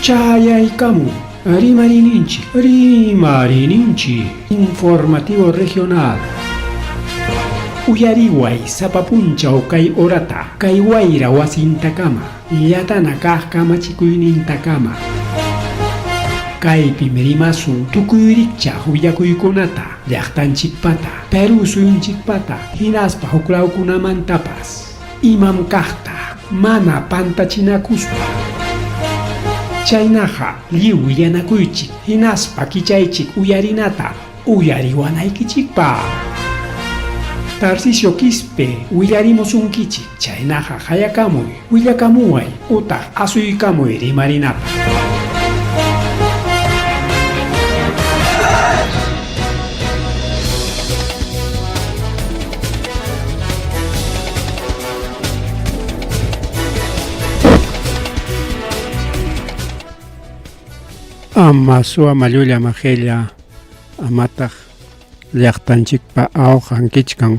Chayaykamu, Rimarininchi, informativo regional. Uyariway sapapunchaw kay orata, kay wayra wasintakama, yatana kaq kamachikuynintakama. Kay pimerimasun tukuyrichaq willakuykunata, llaqtanchikpata, Peru suyunchikpata, hinaspa huklawkunamantapas, imam kaqta, mana pantachinakuspa. Chaynaqa lliw willanakuychik, hinaspa kichaychik uyarinata, uyariwanaykichikpa. Tarcisio Quispe, willarimusunkichik, chaynaqa hayakamuy, willakamuway, utaq asuykamuy rimarinata. Ama suwa mallulla majella amataq llaqtanchikpa awqankichkan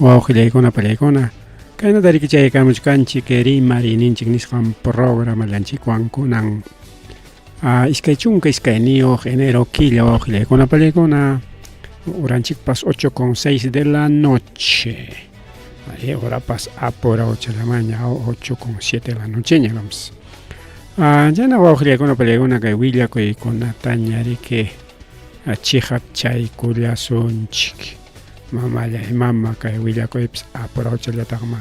wawqillaykuna pallaykuna kaynata rikichaykamuchkanchik rimarininchik nisqan programalanchikwan kunan iskay chunka iskayniyuq enero killa wawqillaykuna pallaykuna uranchikpas 8:06 de la noche horapas apura 8 de la mañana 8:07 de la noche ñagams. Yana wawqillaykuna pallaykuna kay willakuykunata ñariki chiqap chaykullasunchik mama kay willakuypis apurachullataqma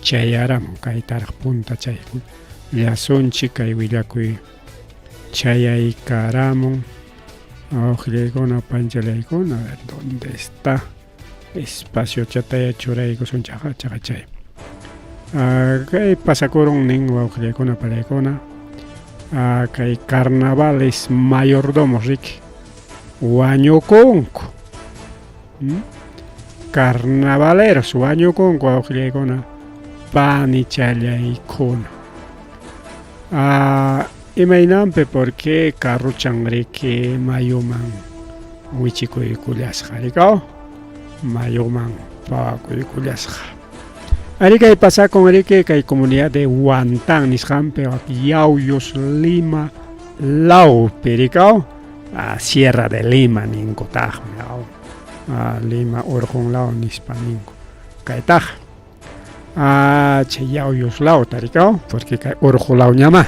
chayaramun kay taraq punta chaykullasunchik kay willakuy chayaykaramun wawqillaykuna panchalaykuna a ver dónde está espacio chataya churaykusunchaq chaqa chay kay pasakurun nin wawqillaykuna pallaykuna kay carnavales mayordomos riki wañukunku carnavaleros wañukunku wawqillaykuna panichallaykuna imaynanpi porque carruchan riki mayuman wichikuykullasqa rikaw mayuman pawakuykullasqa ari kay pasakun riki kay comunidad de Huantán nisqanpi Yauyos Lima Laupi rikaw Sierra de Lima ninkutajmi Lima urqunlaw nispa ninku kaytaj chay Yauyos Lauta rikaw porque kay urqulaw ñama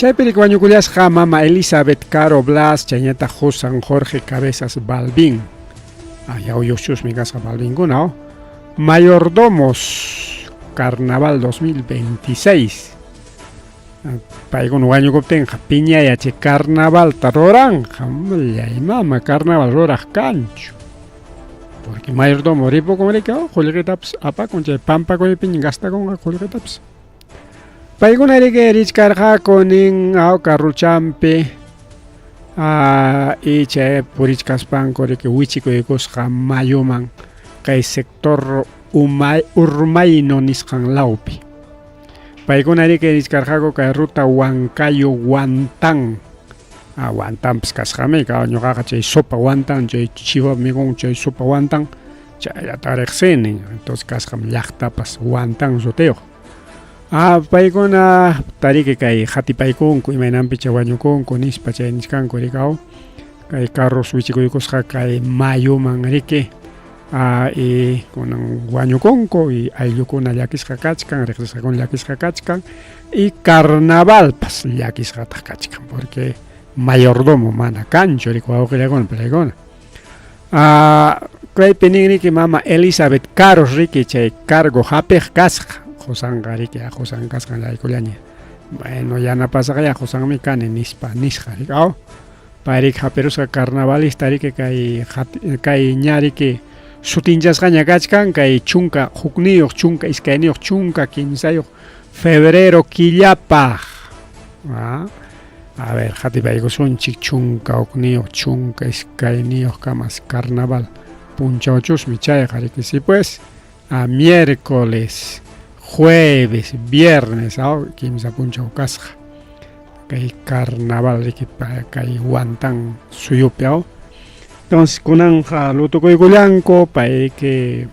chaypi riki wañukullasqa mama Elizabeth Caro Blas chayñataq Josan Jorge Cabezas Balbín Yauyoschusmi kasqa Balbínkuna mayordomos Carnaval 2026 paykuna wañukuptinqa piñayachay carnavalta ruranqa mama carnaval ruraq kanchu porque mayordomo ripukun riki qullqitapas apakun chay pampakuypi gastakunqa qullqitapas paykuna riki richkarqaku nin carruchampi y chay purichkaspanku riki wichikuykusqa mayuman kay sector Urmayno nisqan lawpi paykuna riki richkarqaku kay ruta Huancayo Huantán Huantánpis kasqami ñuqaqa chay sopa Huantán chay chiwa mikun chay sopa Huantán chayllata riqsini entonces kasqam llaqtapas Huantán sutiyuq paykuna tariki kay qatipaykunku imaynanpi chay wañukunku nispa chay nisqanku rikaw kay carros wichikuykusqa kay mayuman riki y kunan wañukunku y ayllukuna llakisqa kachkan riqsisqakuna llakisqa kachkan y carnavalpas llakisqataq kachkan porque mayordomo mana kanchu riki wawqillaykuna pallaykuna kaypi nin riki mama Elizabeth Caro riki chay cargo hapiq kasqa Josanqa riki Josan kasqan yaykullaña bueno yanapasqa Josanmi kani nispa nisqa riki payrik hapirusqa carnavalista riki kay ñariki sutinchasqaña kachkan kay chunka hukniyuq chunka iskayniyuq chunka kimsayuq febrero killapaq a ver qatipaykusunchik chunka hukniyuq chunka iskayniyuq kamas carnaval punchawchusmi chayqa riki si pues miércoles jueves viernes kimsa punchaw kasqa kay carnaval riki kay Huantán suyupi entonces kunanja lutukuykullanku payki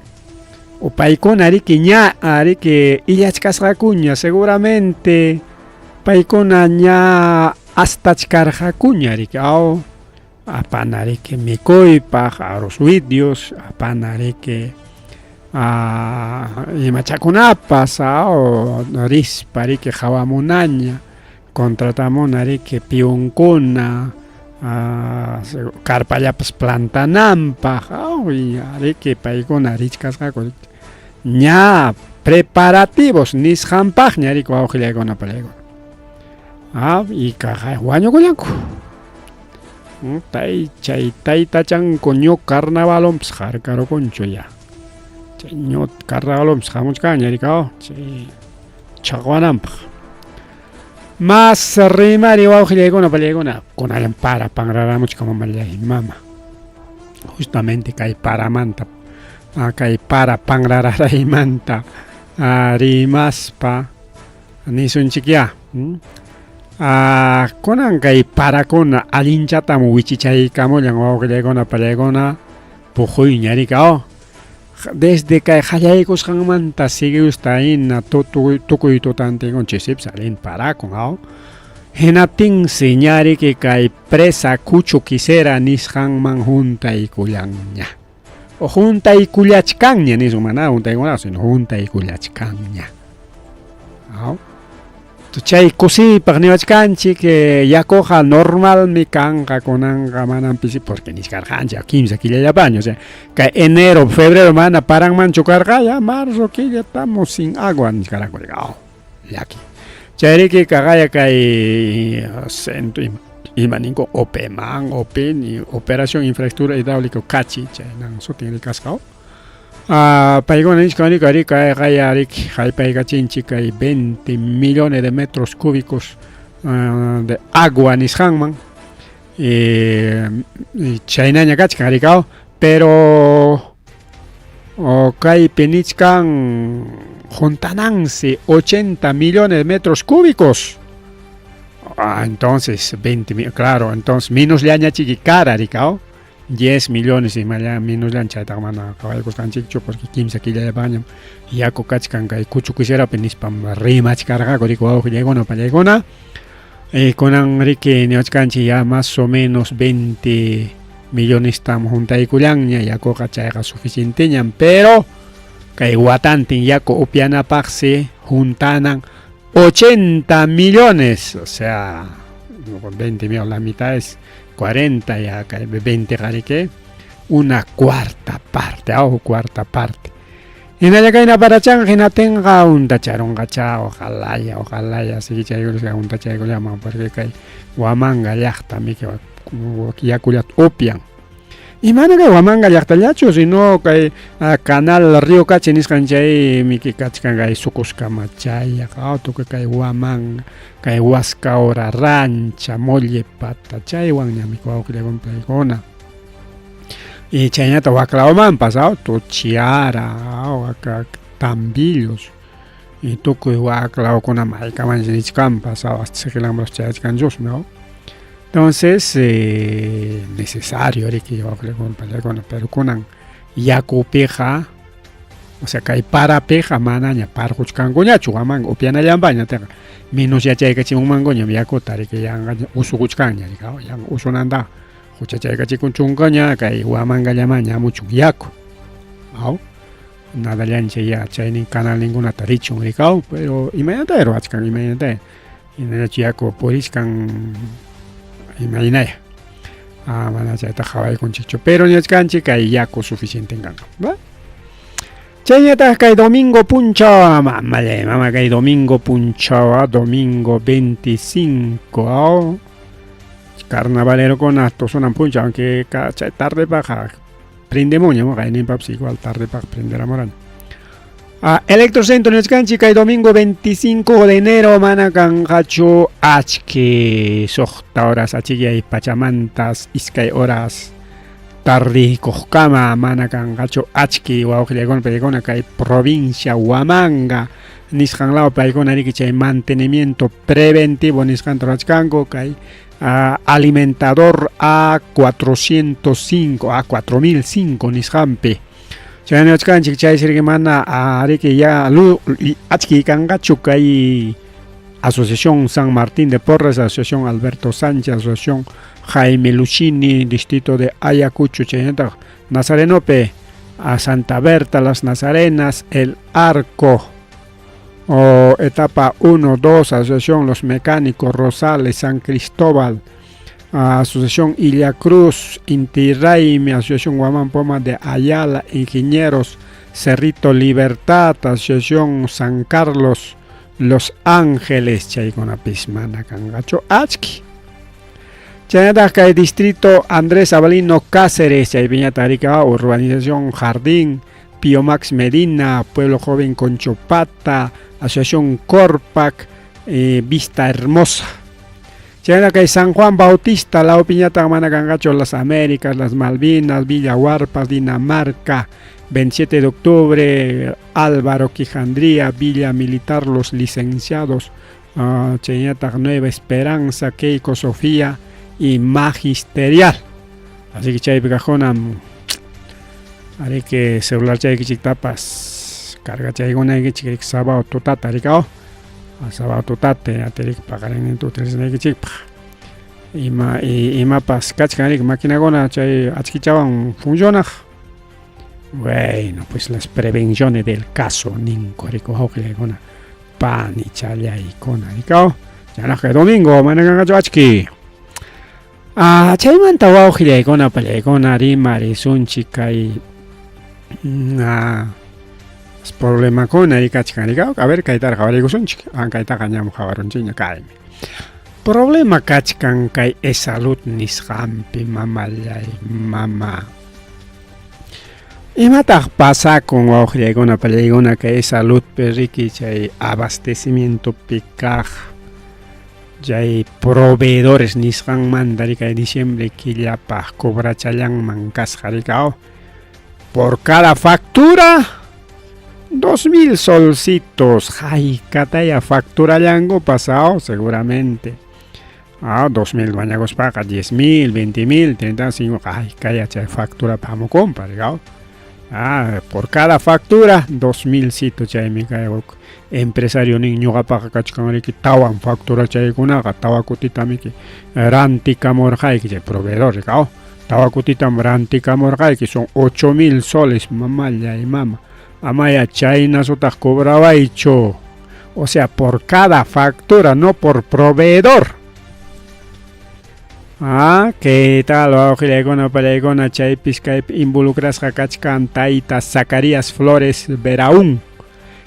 paykuna riki ña riki illachkasqakuña seguramente paykuna ña astachkarqakuñarik apanariki mikuypaq arroz widios, apanariki imachakunapas rispariki hawamunaña contratamunariki piyunkuna karpallapas plantananpaq ariki paykuna richkasqaku ña preparativos nisqanpaqña riku awqillaykuna palaykuna y kaqay wañukullanku chay taytachanku ñuq carnavalompas harkarukunchu ya chay ñuq carnavalompas hamuchkanña rika chay chaqwananpaq mas rimari wawqillaykuna palaykuna kunayan para panraramuchka mamallay mama justamente kay paramanta kay para panrararaymanta rimaspa nisunchik ya kunan kay parakuna allinchatam wichichaykamullan wawqillaykuna palaykuna pujuyña rika desde kay qallaykusqanmanta siguiusta hina tukuy tutantinkunchisipas allin parakun hinatinsi ñariki kay presa kuchu kisera nisqanman juntaykullanña juntaykullachkanña nisun mana juntaykunaqa sino juntaykullachkanña chay kusipaq niwachkanchik yakuqa normalmi kanqa kunanqa manan pisi porque niskarqanchik kimsa killallapaña o sea kay enero febrero mana paranmanchu karqa ya marzo killa estamos sin agua niskarqaku llaki chayriki kaqaya kay centro imaninku OPEMAN operación infraestructura hidráulica kachi chaynan sutin rikasqa paykuna nishkanika riki haypaykachinchik kay 20 millones de metros cúbicos de agua nisqanman chaynaña kachkan rika pero kaypi nichkan juntanansi 80 millones de metros cúbicos entonces 20 claro entonces menos llañachiki cara rika 10 millones y menos lanchayta mana kawaykusqanchikchu porque 15 killallapañam yaku kachkan kay kuchu kiserapi nispam rimachkarqaku riku wawqillaykuna pallaykuna kunan riki niwachkanchik ya más o menos 20 millones tam juntaykullanña yakuqa chayqa suficienteñan pero kay watantin yaku upyanapaqsi juntanan 80 millones o sea 20 millones la mitad es 40 ya 20 que una cuarta parte cuarta parte y nada que na para changina tenga un tacharon gacha ojalá ya si chayo un tachayo llama porque kay Huamanga llaqta mi que yakulat opian y mana que Huamanga llaqta llacho sino que canal río Cachi nisqanchay mi que kachkan kay Sukusqama chay to que kay Huamanga kay Huasca Ora Rancha Molle Pata chaywan ñami wawqillaykuna paykuna y chayñata waklawaman pasado Tuchiara Tambillos y tukuy waklawkuna maykaman nichkan pasado hasta sekilanpas chayachkanchusmi entonces necesario riki wawqillaykuna paykuna pero kunan yakupiqa o sea kay parapiqa manaña parquchkankuñachu Huamanga upyanallampaña teqa menos yachaykachimunmankuñam yakuta riki yanqa usukuchkanña rika yan usunanta huchachaykachikunchunkaña kay Huamangallamaña muchun yaku nadallancha ya chaynin canal ningunata richun rika pero imaynata ruwachkan imaynata inallachu yaku purishkan imaynaya mana chayta qhawaykunchikchu pero niwachkanchik kay yaku suficiente kanqa chayñataq kay domingo punchawa mama kay domingo punchawa domingo 25 carnavalero kuna tosunan puncha aunque chay tarde paja prendemoña kay nimpaps igual tarde paja prenderamoran Electrocentro niwachkanchik kay domingo 25 de enero mana kanqachu achki suqta horas achikay pachamantas iskay horas tarrikuqkama mana kanqachu achki wawqillaykuna paykuna kay provincia Huamanga nisqanlaw paykuna riki chay mantenimiento preventivo nisqanta rurachkanku kay alimentador A405 A4005 nisqanpi chayna niwachkanchik chay sirki mana riki ya achki kanqachu kay Asociación San Martín de Porres, Asociación Alberto Sánchez, Asociación Jaime Lucchini, Distrito de Ayacucho, Cheneta, Nazarenope, a Santa Berta, Las Nazarenas, El Arco, etapa 1, 2, Asociación Los Mecánicos, Rosales, San Cristóbal, Asociación Ilia Cruz, Inti Raymi, Asociación Guamán Poma de Ayala, Ingenieros, Cerrito Libertad, Asociación San Carlos, Los Ángeles, Chaykuna Pismana Cangacho Achki. Chaynataka el distrito Andrés Avelino Cáceres, Chaypiñatarika, Urbanización Jardín, Pío Max Medina, Pueblo Joven Conchopata, Asociación Corpac, Vista Hermosa. Chaynataka San Juan Bautista, La Piñata Manacangacho, Las Américas, Las Malvinas, Villa Huarpas, Dinamarca, 27 de octubre, Álvaro Quijandría, Villa Militar, Los Licenciados, Chaynataka Nueva Esperanza, Keiko Sofía y Magisterial. Así que chay picajona, haré que celular chay que tapas, carga chay gona que chique sábado totata, ricao, sábado totate, aterik pagaren en tu tres que chipa. Y mapas cachcanik máquina gona chay achkichaban funciona. Bueno, pues las prevenciones del caso ninco rico gona pan y chaya y cona ricao. Ya no que domingo mañana achki. Chaymanta wawqilla gona pallaykuna rimari sunchikay problemakuna kachkanrika. A ver kaytara qhawarikusunchik. Kaytaqa ñam qhawarunchikña kaymi. Problema kachkan kay e-salud nisqanpi mamallay mama. Imataq pasakun wawqillaykuna pallaykuna kay e-saludpi riki chay abastecimientopi kaq Jay proveedores nisqan mandarika de diciembre killapa cobrachallanman kasqarikao. Por cada factura 2,000 solcitos. Ay, kataya factura llango pasado seguramente. 2,000 bañagos paga 10,000, 20,000, 35. Ay, kaya chay factura pamo compra, digao. Por cada factura 2,000 citos chay mi kaya empresario niño gapa kachkanriki tawan factura chaykunaqa tawakutitamiki rantikamurqayki chay proveedor rikao tawakutitam rantikamurqayki son 8,000 soles mamalla y mama amaya chayna sutaq cobrawaychu, o sea por cada factura, no por proveedor. ¿Qué tal wawqillaykuna pallaykuna chaypis kaypi involucrasqa kachkan tayta Zacarías Flores Veraún,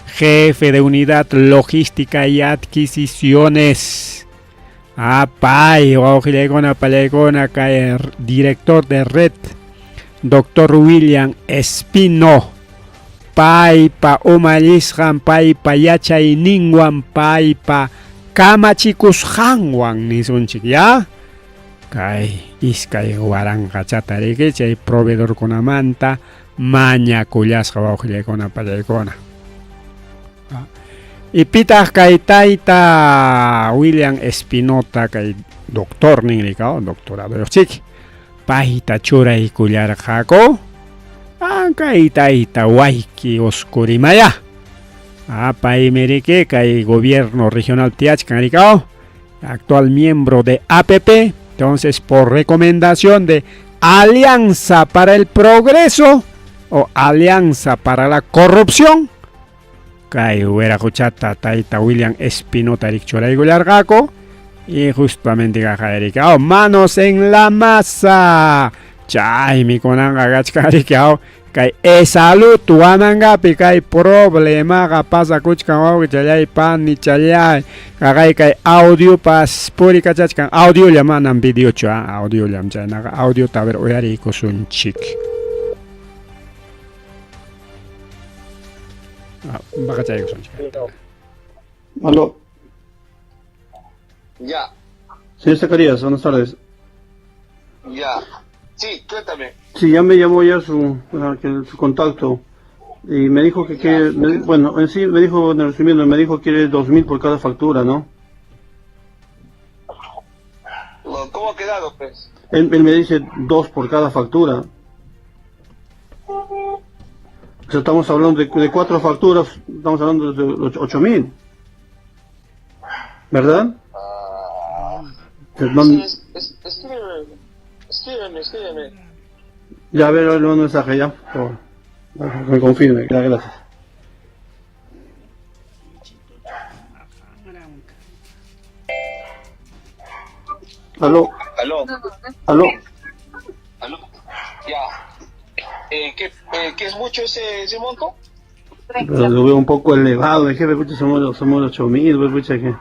jefe de unidad logística y adquisiciones. Pay wawqillaykuna pallaykuna kay director de red Dr. William Espino, paypa umallisqan paypa yachayninwan paypa kamachikusqanwan nisunchik ya. Kay iskay waranqa chatariki chay proveedorkunamanta mañakullasqa wawqillaykuna pallaykuna. Y pitaq kay tayta William Espinota kay doctor ninrikao, doctorado yochik payta churaykullarqaku kay tayta wayki oskurimaya. Pay merike kay gobierno regional tiachkanrikao, actual miembro de APP. Entonces, por recomendación de Alianza para el Progreso o Alianza para la Corrupción, kay huerajuchata taita William Espinota rikchuraykullarqaku y justamente kajarikao manos en la masa. Chaymi kunanqa kachkarikao kay e-salud wanangapi kay problemaqa pasakuchkan wawqichalay pani chalay kaqay kay audio pas puri kachachkan audio llamanan videochu audio llam chaynaqa audio taber uyarikusunchik. Aló. Ya. Señor Zacarías, buenas tardes. Ya. Sí, cuéntame. Sí, ya me llamó ya su contacto y me dijo bueno, en sí me dijo, en resumiendo, me dijo que quiere 2,000 por cada factura, ¿no? ¿Cómo ha quedado, pues? Él me dice 2 por cada factura. O sea, estamos hablando de 4 facturas, estamos hablando de 8,000. ¿verdad? Te Sí, mando- escríbeme. Ya, a ver, le mando un mensaje ya, por favor. Me confirme, ya, gracias. Aló, Aló, aló. aló. Ya. ¿Qué es mucho ese monto? Pero lo veo un poco elevado, jefe, pucha, somos 8.000, pues, pucha, que...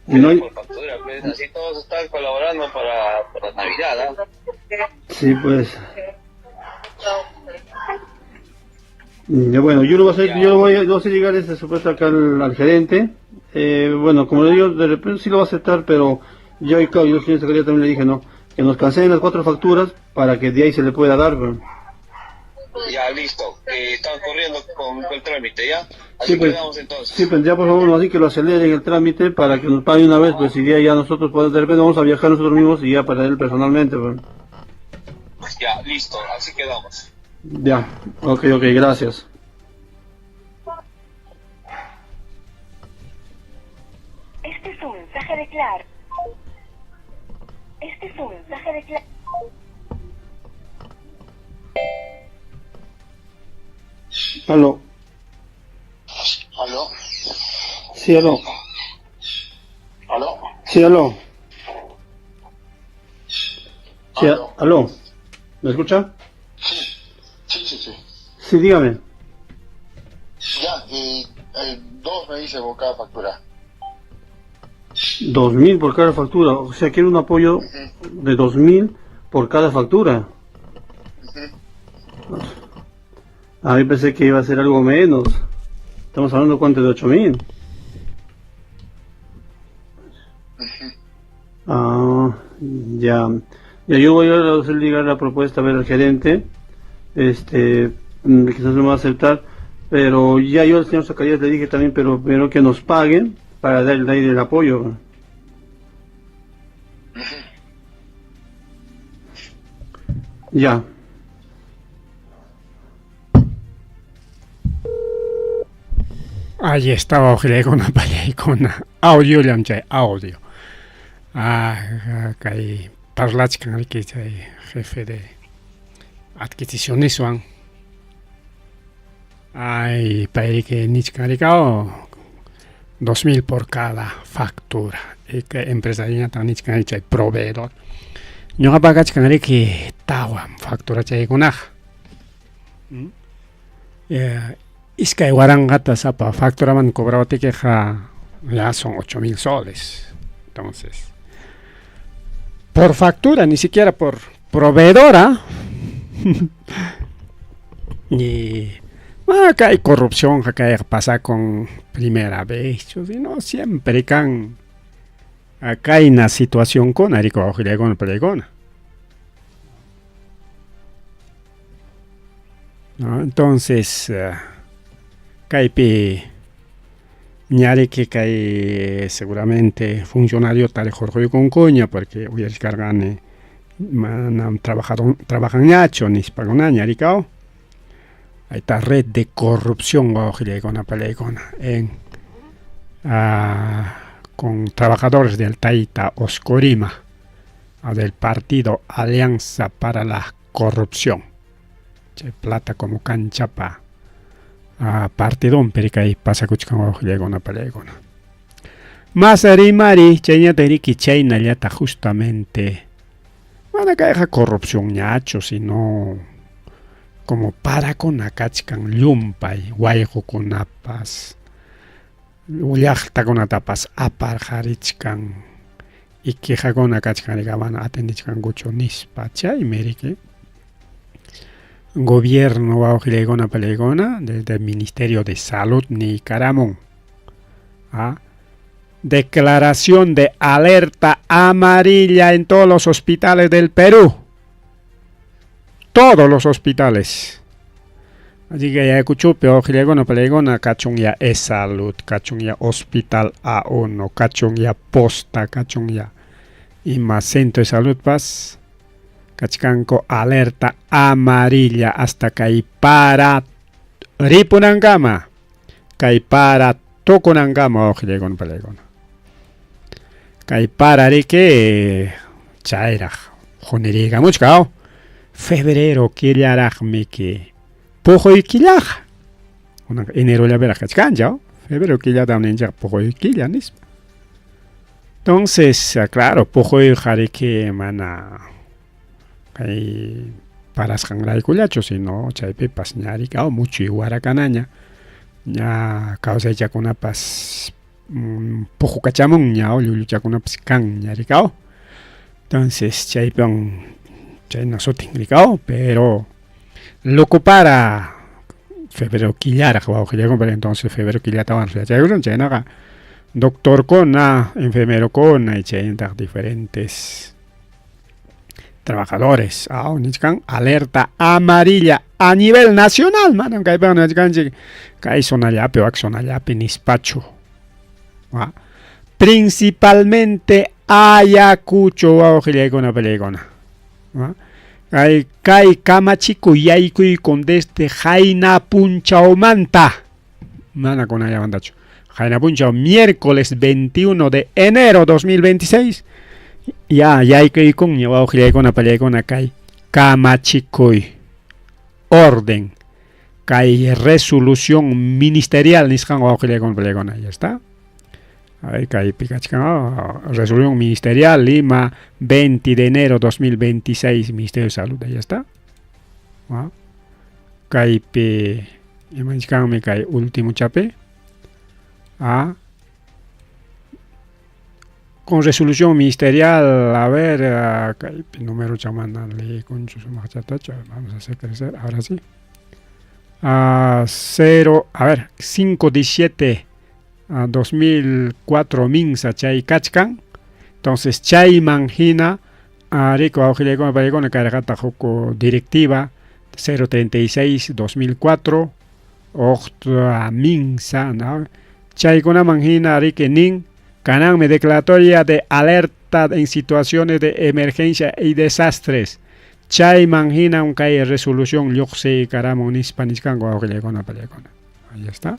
Y no hay... Por factura, pues, así todos están colaborando para Navidad, ¿ah? Sí, pues... Ya, bueno, yo lo voy a hacer, yo voy a hacer llegar ese supuesto acá al gerente. Bueno, como le digo, de repente sí lo va a aceptar, pero yo, y claro, yo señor secretario también le dije, no, que nos cancelen las 4 facturas para que de ahí se le pueda dar, pues. Ya, listo. Están corriendo con el trámite, ¿ya? Sí, Así pues, quedamos entonces. sí, pues ya por favor, así que lo aceleren el trámite para que nos pague una vez, pues, y ya nosotros, pues, de repente vamos a viajar nosotros mismos y ya para él personalmente, pues. Ya, listo. Así quedamos. Ya, ok, gracias. Este es un mensaje de Clark. Este es un mensaje de Clark. Aló. ¿Aló? Sí, aló. ¿Aló? Sí, aló. Sí, Aló. aló. ¿Me escucha? Sí. Sí, dígame. Ya, dos me dice por cada factura. 2.000 por cada factura, o sea, quiero un apoyo de 2.000 por cada factura. A mí pensé que iba a ser algo menos. Estamos hablando cuánto de 8.000. Ah, ya. Ya, yo voy a hacer llegar la propuesta a ver al gerente. Quizás me va a aceptar, pero ya yo al señor Zacarías le dije también, pero primero que nos paguen para darle ahí el apoyo. Ya. Ahí estaba Ojilekona Palekona. Audio llamchay, audio. Kay parlachkan que jefe de adquisiciones van. Ay, para que nichkarikao 2.000 por cada factura. Y que empresaria tan nichkarichay proveedor. Ñoqa pagachkanari que tawan factura chaykunaj. Iskay warangata sapa facturaman cobrate que ya son 8.000 soles. Entonces, por factura, ni siquiera por proveedora. Y acá hay corrupción, acá pasa con primera vez. No siempre can acá hay una situación con Arico con Pregona. ¿No? Entonces, Caipi ñare que cae seguramente funcionario tal Jorge con coña porque hoy es cargane trabajan ñacho ni spagona ñaricao. Hay esta red de corrupción con trabajadores del Taita Oscorima del partido Alianza para la Corrupción. Plata como canchapa. Partidón pericay pasa kuchkan ojillegona palegona. Masari mari chayna teriki chayna llata justamente. Van a caer corrupción ñacho, sino como para con akachkan llumpay, guayjo con apas, ullachta con atapas aparjarichkan, y queja con akachkan van a atendichkan gucho nispa chay merike. Gobierno Baujilegona Palegona, desde el Ministerio de Salud Nicaramón. Declaración de alerta amarilla en todos los hospitales del Perú. Todos los hospitales. Así que ya escuchó, pero Gilegona Palegona, cachón ya es salud, cachón ya hospital A1, cachón ya posta, cachón ya y más centro de salud paz. Cachcanco alerta amarilla hasta que para Ripunangama, que para tokunankama uqllaykunapa palaykuna. Kay parariki chayraq huniriykamuchka febrero killaraqmi ki puquy killaqa. Enerollapiqa kachkancha, febrero killata ninchaq puquy killa nispa. Entonces, claro, puquy qariki mana kay parasqanraykullachu, sino chaypipas ñarika mucho iwarakanaña ña kawsaychakunapas puqukachamunña llulluchakunapas kan ñarika. Entonces chaypan chayna sutin rikao, pero loco para febrero killaraq wawqillakunapa, entonces febrero killatawan riachaykuchun chaynaqa doctorkuna, enfermerokuna y chaynataq diferentes trabajadores nichkan alerta amarilla a nivel nacional, manam kaypa nichkanchik kay zonallapi wak zonallapi nispachu, principalmente Ayacucho wawqillaykuna palaykuna, kay kamachiku yaykuykun desde Jaina Punchaumanta, mana kunallamantachu, Jaina Punchau, miércoles 21 de enero 2026 ya yaykuykun ña wawqillaykuna palaykuna kay kamachikuy orden kay resolución ministerial nisqan wawqillaykuna palaykuna, ya está. Kay pikachkan resolución ministerial Lima 20 de enero 2026 Ministerio de Salud, ya está. Kay pi imanchkanmi kay último chape con resolución ministerial, a ver, número chamana le concho su machatacho, vamos a hacer crecer, ahora sí. 517 2004 minsa chay kachkan, entonces chay manjina rico auxiliar con cargata joko directiva 036 2004 otra minsa, ¿no? Chay con manjina rique nin cananme declaratoria de alerta en situaciones de emergencia y desastres. Chay manjina un kay resolución yuxi karamo nispaniskan go auxiliar con apalekona. Ahí está.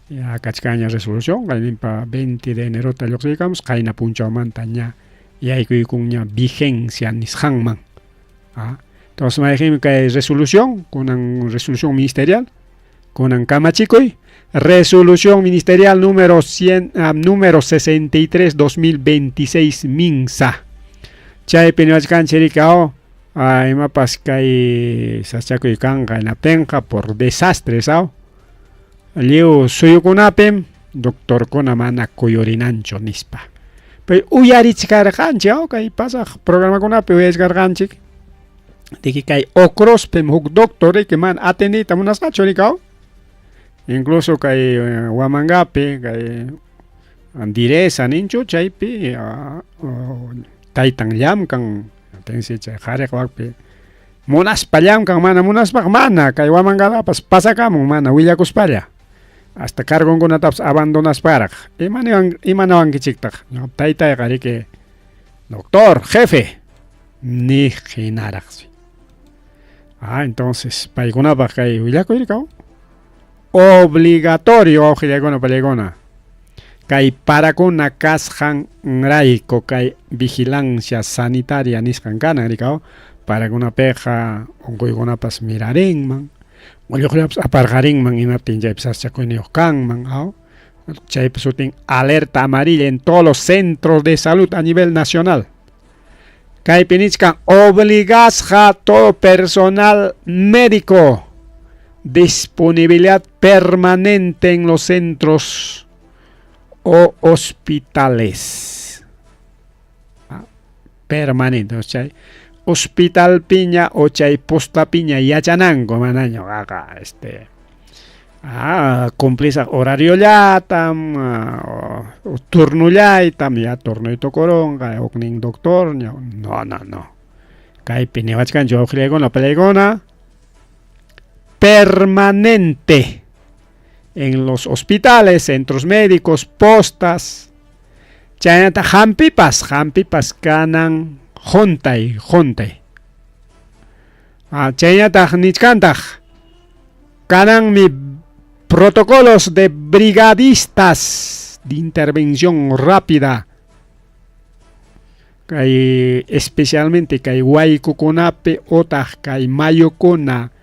Ya kachkaña resolución, para 20 de enero talyoxicamos, kaina punchaumanta ña, y hay que ña vigencia nishangman. Entonces, me dijimos que hay resolución, con una resolución ministerial, con un kamachicoy, resolución ministerial número 63 2026 minsa. Chay peñoachkan cherikao, mapas kay sachakoy kanga en la penja por desastres, Liu suyukunapim doctor kuna mana kuyorinancho nispa. Pero uyarichkarqanchik kay pasa programa kunapi uyarichkarqanchik de que kay okrospem huk doctor que man atendita munasqachu rikao. Incluso kay Huamangapi kay direza ninchu chaypi taytan llamkan atensi chay qhariq waqpi munaspa llamkan mana munaspa mana kay Huamangalapas pasakamun mana willakuspalla. Hasta cargon con ataps abandonas para imanawan kichiktak taitay qariki doctor jefe ni jinaraxi. Entonces paikunapa kay willakuyrikaw obligatorio auxiliarkuna pallaykuna kay parakuna kasqan rayku kay vigilancia sanitaria nisqan kana rikaw parakunapiqa unquykunapas mirarinman apargarinman inaptin chaypis kanman, chaypis sutin alerta amarilla en todos los centros de salud a nivel nacional. Kaypinichkan obligasqa todo personal médico disponibilidad permanente en los centros o hospitales. Permanente, o sea, hospital piña o chay posta piña yachanango manaño cumplís horario ya tam turno ya turno y tocoronga okning doctor no kay pinewachkan yo con la pelegona permanente en los hospitales, centros médicos, postas chaynata hampipas kanan Jontay. Chaynataq nichkantaq kanan mi protocolos de brigadistas de intervención rápida. Kay especialmente kay Guaycucunape otah kay Mayocuna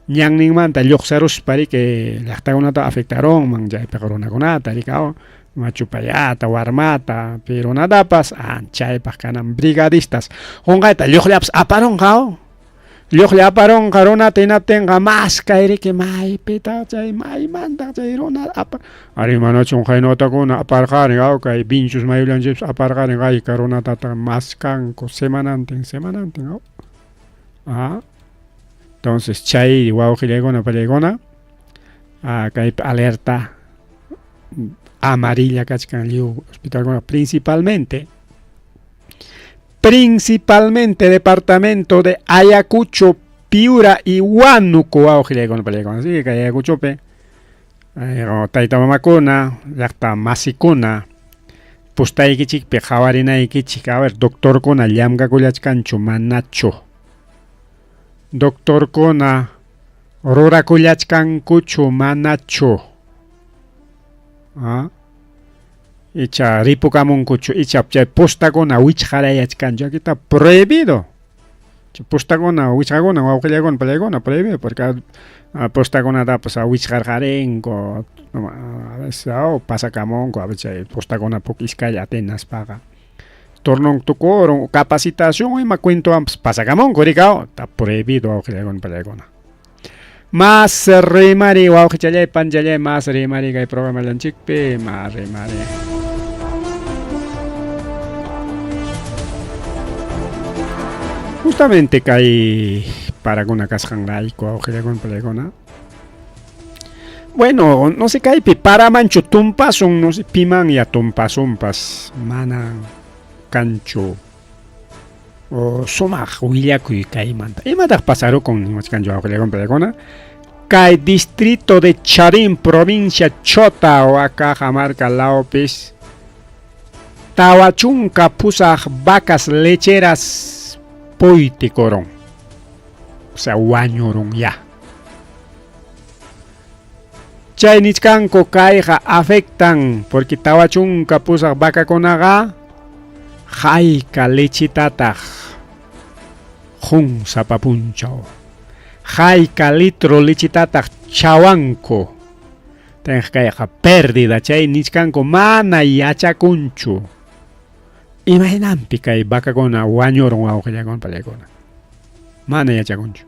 ñanninmanta lluqsaruspari que llaqtakunata afectaron man chaypi runakunata rikao machupayata warmata pero nadapas chaypaq kanan brigadistas qunqayta lluqllapas aparon qao lluqlla aparon runata hinatinqa mas kayri que maypita chay maymanta chay runa ari manachun qaynotakuna aparqarin qao kay vinchus mayullanchipas aparqarin qay runatata mas kanku semanantin qao entonces chay wawqillaykuna palaykuna kay alerta amarilla kachkan liu hospitalkuna principalmente departamento de Ayacucho, Piura y Huánuco wawqillaykuna palaykuna así que Ayacuchope taytamamakuna llaqta masikuna pustaykichikpi qawarinaykichik a ver doctorkuna llamkakullachkanchu manachu doctorkuna rurakullachkankuchu manachu icha ripukamunkuchu icha chay postakuna wichqarayachkanchu akita prohibido chay postakuna wichqakuna wawqillaykuna palaykuna prohibido porque postakunata pues wichqarqarinku a veces pasakamunku a veces chay postakuna puk iskay atenaspaqa tornon tukuron capacitación ima cuento pasakamunku rikao está prohibido wawqillaykuna palaykuna mas rimari wawqichallay panchallay mas rimari kay programa lanchikpi mas rimari justamente kay parakuna kasqanrayku wawqillaykuna palaykuna bueno no sé kaypi paramanchu tumpasun no sé piman ya tumpasunpas mana kanchu o sumaq willakuy kaymanta imataq pasarukun nimachkanchu wawqillaykuna palaykuna kay distrito de Charín provincia Chota Huaca Jamarca Laopis Tawachunka pusaq vacas lecheras poitikoron o sea wañurun ya chay nichkanku kayqa afectan porque tawachunka pusaq vacakunaqa hayka lechitataq jun sapapunchaw hayka litro lechitataq chawanku tenqayqa pérdida chay nichkanku mana yachakunchu imaynanpi kay vacakuna wañurun wawqillaykuna palaykuna mana yachakunchu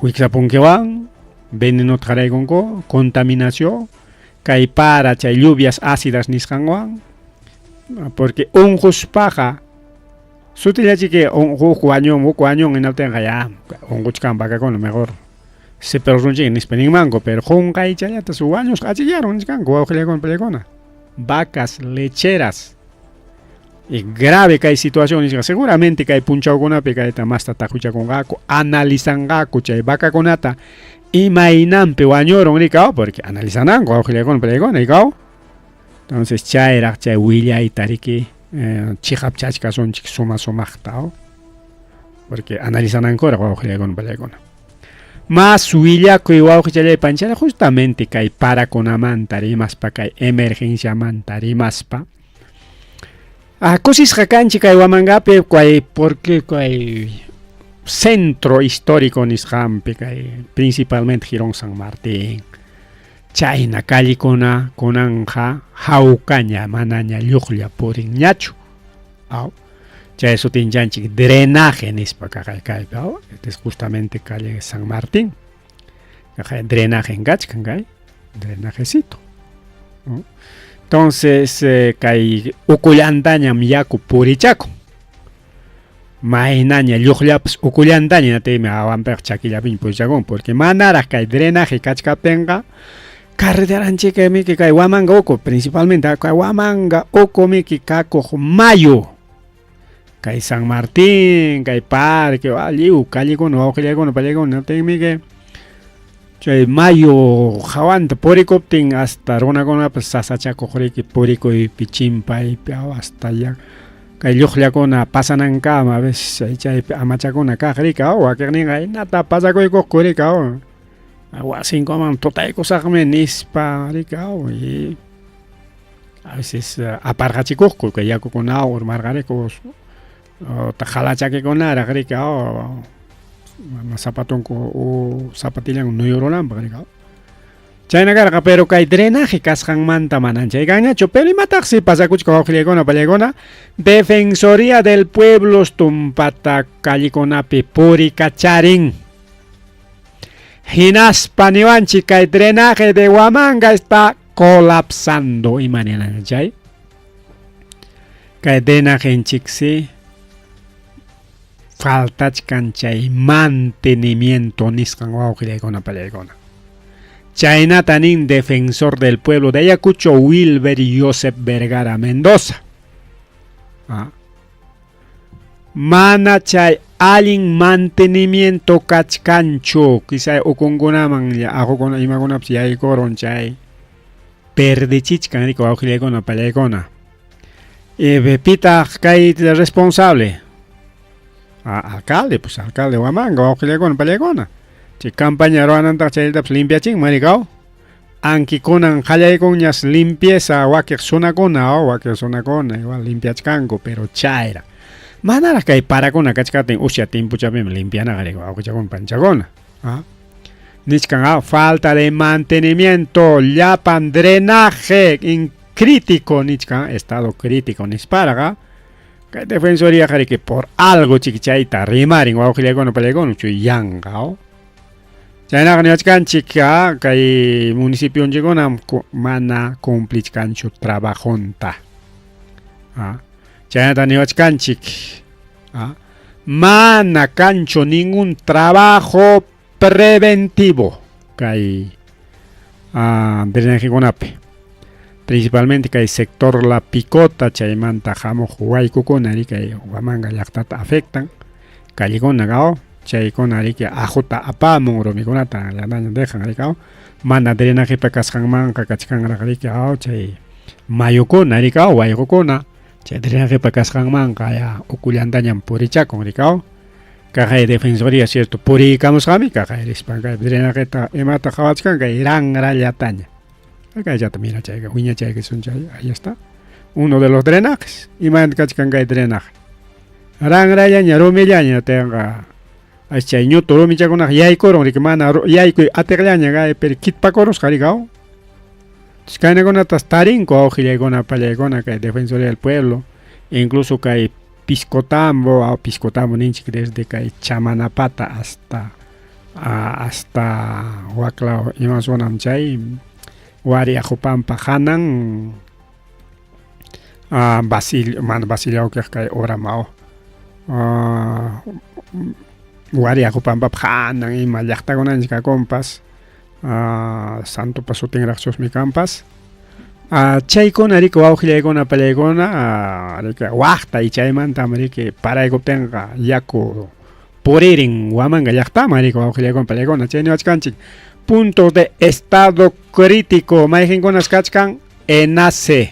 wiksapunkiwan venenota qaraykunku contaminación kay para chay lluvias ácidas nisqanwan porque unquspaqa sutillachiki unquk wañun hinatenqa ya unquchkan vacakuna mejor seperrunchik nispaninmanku pero qunqaychallata su wañus q'achillaron nisqanku wawqillaykuna palaykuna vacas lecheras y grave kay situación nisqa seguramente kay punchawkunapi kayta masta taquchakunqaku analizanqaku chay vacakunata imaynanpi wañurun rikao porque analizananku wawqillaykuna palaykuna rikao entonces chayraq chay willayta riki chiqapchachkasunchik sumaqta porque analizanankura wawqillaykuna palaykuna mas willakuy wawqichalay panchara justamente kay parakunamanta rimaspa kay emergenciamanta rimaspa kusisqa kanchik kay Huamangapi kay porque kay centro histórico nisqanpi kay principalmente Girón San Martín chayna callikuna kunanja hawkaña manaña lluqlla purinñachu chay sutinllanchik drenaje nispa kaypi este es justamente calle San Martín drenaje kachkan kay drenajecito entonces kay ukullantañam yaku purichakun maynaña lluqllapas ukullantaña natimi awanpiqa chakillapiña purichakun porque manaraq kay drenaje kachkaptinqa carreteranchik miki kay Huamanga uku principalmente kay Huamanga uku miki kakuq mayo kay San Martín kay parque liu callikuna wawqillaykuna palaykuna natimi chay mayo hawanta purikuptin hasta runakunapas sasachakuq riki purikuypi chimpaypi hasta ya kay lluqllakuna pasanankama a veces chaypi amachakuna kaq rika wakiqninqa nata pasakuykuqku rika Cinco man total cosa que me nispa ricao y a veces apargachicusco que ya con agua margarecos o tajalacha que con nada ricao zapatón o zapatilla no llorolan ricao China carga pero que hay drenaje cascan manta manancha y gaña chopelo y mataxi pasa cuchco con palegona Defensoría del Pueblo Stumpata Calicona Pipuri Cacharín Ginas Paniwanchi que el drenaje de Huamanga está colapsando y mañana ¿chay? Que el drenaje en Chixi falta chanchay mantenimiento niscan con palegona China Tanin, defensor del pueblo de Ayacucho, Wilber Joseph Vergara Mendoza. Mana chay alin mantenimiento kachkancho, quizá o con gonaman ya, ajo con imagona si hay coron chay. Perdichichkan rico aujile con palegona. Pita kai responsable. Alcalde, pues alcalde Huamanga, aujile con palegona. Si campaña roanan ta chelda limpia ching maricao anki konan halay coñas limpieza wakir zona kona igual limpia chkango pero chaira manara kay para kona kachkaten usya tiempo chapem limpiana galego akuchakon panchagona nichkan falta de mantenimiento llapan drenaje in crítico nichkan estado crítico nisparaga kay defensoría jari que por algo chiquichaita rimarin waujile kono palegon chuy yangao China kan chica kay municipio llegona mana cumplir cancho trabajonta. China kan chik mana cancho ningún trabajo preventivo kay drenaje conape. Principalmente kay sector la picota chaymanta jamo huayco conari kay Huamanga llaqtata afectan kaligona gao chay con que ajuta apamo romi conata ya daño dejan aricao mana drenaje pecascan manca cachcan aricao chay mayucona aricao guayocona chay drenaje pecascan manca ya oculiandañan puricha con aricao caja de defensoría cierto puricamos jami caja de hispanga drenaje ta emata jawachcan que irán rayataña acá ya también chay que huña chay que son chay ahí está uno de los drenajes y man cachcan que drenaje rang rayaña romillaña tenga Ay ño toro mi chakona yai koron que mana yai ko aterlaña ga per kit pa koros karigao. Skane con atastarin ko ojile con palegona que defensoría del pueblo, incluso que piscotambo ninchi desde que chamanapata hasta huaclao imazonam chay wari ajupampa hanan Basilio que es ora mao Wari ako pampaphan ng imalyakta ko na ka kompas santo pasuting raksos mi kampas chay ko nari ko aujile ko na palegona rika wakta y chay man tamari que para ko tenga yako poriring Huamanga yakta mari ko aujile ko palegona chay ni achkanchik puntos de estado crítico maijen con askachkan enase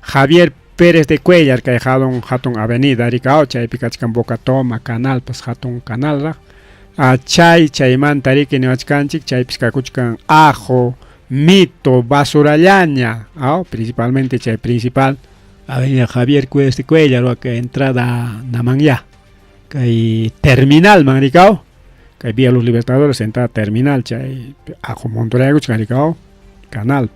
Javier Pérez de Cuellar que dejado hatun avenida ricao chay pikachkan boca toma canal pas hatun canal chay mantari que neachkanchik chay piskakuchkan ajo mito basuralaña principalmente chay principal avenida Javier Pérez de Cuellar o que entrada namanya que terminal man ricao que vía los Libertadores entrada terminal chay ajo montoya ricao canal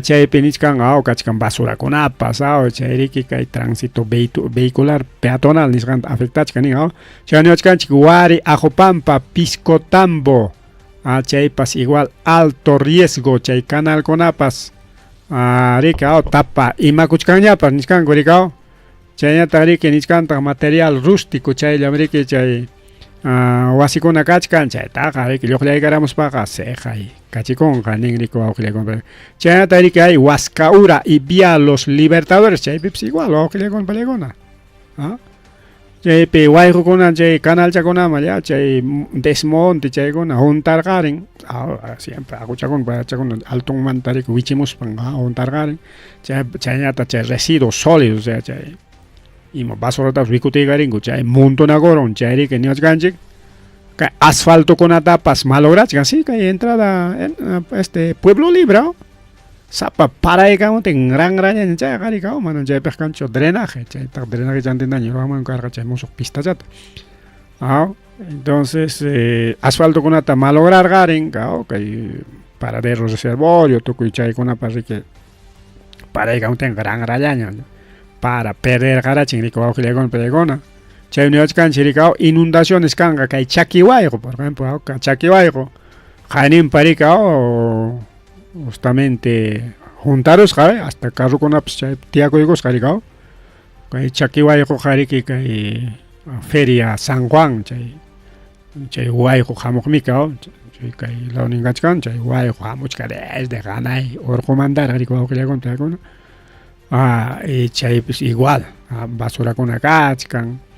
chay penichkan kachkan basura con apas chay riki kay tránsito vehicular peatonal niskan afectachkan chay niachkanchik wari ajopampa piscotambo chay pas igual alto riesgo chay canal con apas rika tapa imakuchkan ñapas niskan rika chay ñata riki niskan material rústico chay lamriki chay wasikuna kachkan chay taqa riki lloqllay karamos paqa sejay kachikon kanin rico aujile con chay tari que hay Huascaura y vía los Libertadores chay pips igual aujile con palegona chay pe waijo con chay canal chakona maya chay desmonte chay con juntar garen siempre agucha con altung mantari que wichimus panga juntar garen chay ñata chay residuos sólidos chay y basura ta rikuti garin chay montona goron chay que nios ganjik asfalto con tapas malograchkan, sí, que entrada en este Pueblo Libre, sapa para ikaw ting rang rang chay kari kaw manon chay pescancho drenaje, chay tak drenaje chantin daño, vamos a encargar chay musok pista chat. Entonces asfalto con ata malograr garing, que para de los reservorios, toco y chay con apa que para ikaw ting rang rang para perder garachin rico bajo legon pelegona. Chay uniochkan chiricao inundaciones kanga kay chaquihuayco, por ejemplo, chaquihuayco, jainin paricao justamente juntaros jare hasta carro con apps tiaco digos jaricao kay chaquihuayco jariki kay feria San Juan chay huayco jamokmicao chay la uningachkan chay huayco jamuchka desde ganay orco mandar jariko bajo legon pelegona. Y chay pues igual, basura con acachkan.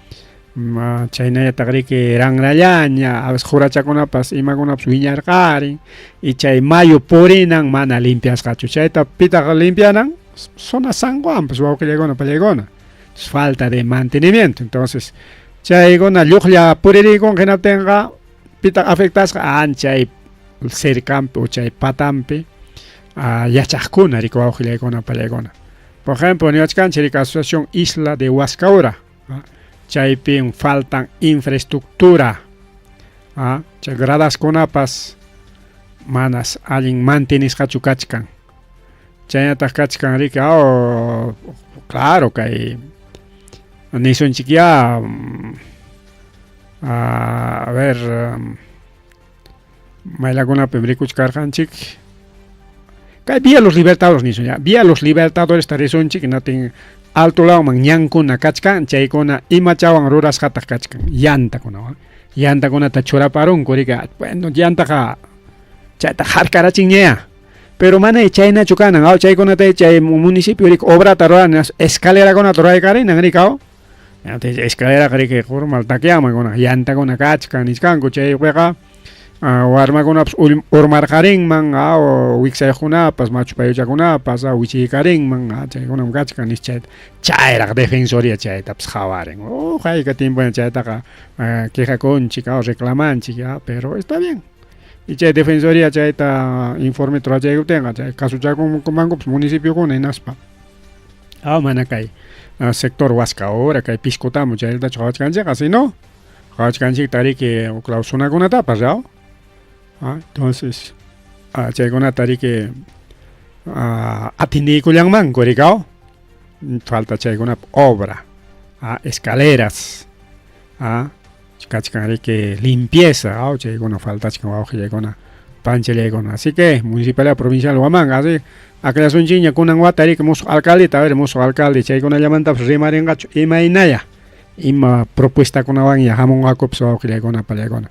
Chayna tagri que rangrallaña a veces juracha con apas y magona suiñar cari y chay mayo porinan mana limpias cacho chayta pita limpianan zona San Juan pues wow que llegona para llegona falta de mantenimiento. Entonces chay gona lujlia poriri con que no tenga pita afectas ancha y cercampe o chay patampe ya chascuna rico wow que llegona para llegona. Por ejemplo en la asociación Isla de Huascaura chaypin faltan infraestructura, chay gradas con apas manas alguien mantenis kachukachkan chayatas kachkan rika claro que ni son chiquia a ver mailaguna pemrikuch karjanchik kay vía los libertadores ni son ya vía los libertadores tarizonchik no tienen alto lado man ñankuna kachkan chay kuna ima chawan ruras hatak kachkan llanta kuna ta churaparun kurika bueno llanta ka chayta harkarachin ñea pero mana chayna chukanan chay kuna chay municipio rik obra taruan escalera kuna toray kari nangrikao escalera kari que formal takiama kuna llanta kuna kachkan iskan chay weka warma kuna urmar karing man o wiksay kuna pas machu payo kuna pas wichi karing man chay kuna kachkan is chayra defensoría chay taps jawaren hay que tiempo chay taka queja con chica o reclaman chica pero está bien y chay defensoría chay ta informe tra chay tenga chay caso chay con mango municipio con enaspa manakay sector Huascaura kay piscotamo chay ta chawachkan casi no chawachkan chik tari que clausuna kuna tapas ya. Entonces chay kuna tari que atindi kulyang man korikao falta chay kuna obra escaleras chikachkan que limpieza chay kuna falta chikon chay kuna panchele kuna así que municipalidad provincial Huamanga así aquella son chiña kuna watari que muso alcalde a ver muso alcalde chay kuna llamanta rimarin gacho ima inaya ima propuesta kuna wan ya hamon akopso chay kuna palegona.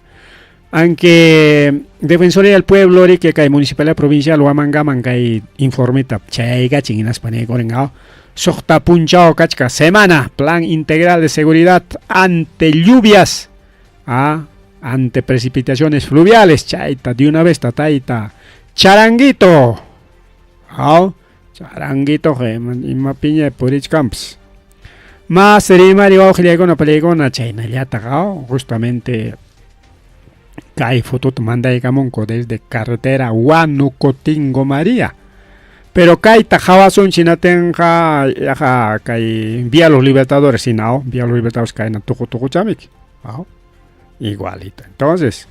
Aunque Defensoría del Pueblo que hay municipalidad provincial Huamanga mancay informita chayga chinginas pane corengao sokta punchao kachka semana plan integral de seguridad ante lluvias ante precipitaciones fluviales chayta de una vez tataita charanguito charanguito ima piña porich camps más serimari ojliegona pelegona chayna yata justamente Kai foto manda monco desde carretera Huánuco Tingo María. Pero Kai tajawason chinatenja Kai vía los libertadores sinao, vía los libertadores Kai na tuco chamik. Igualito. Entonces,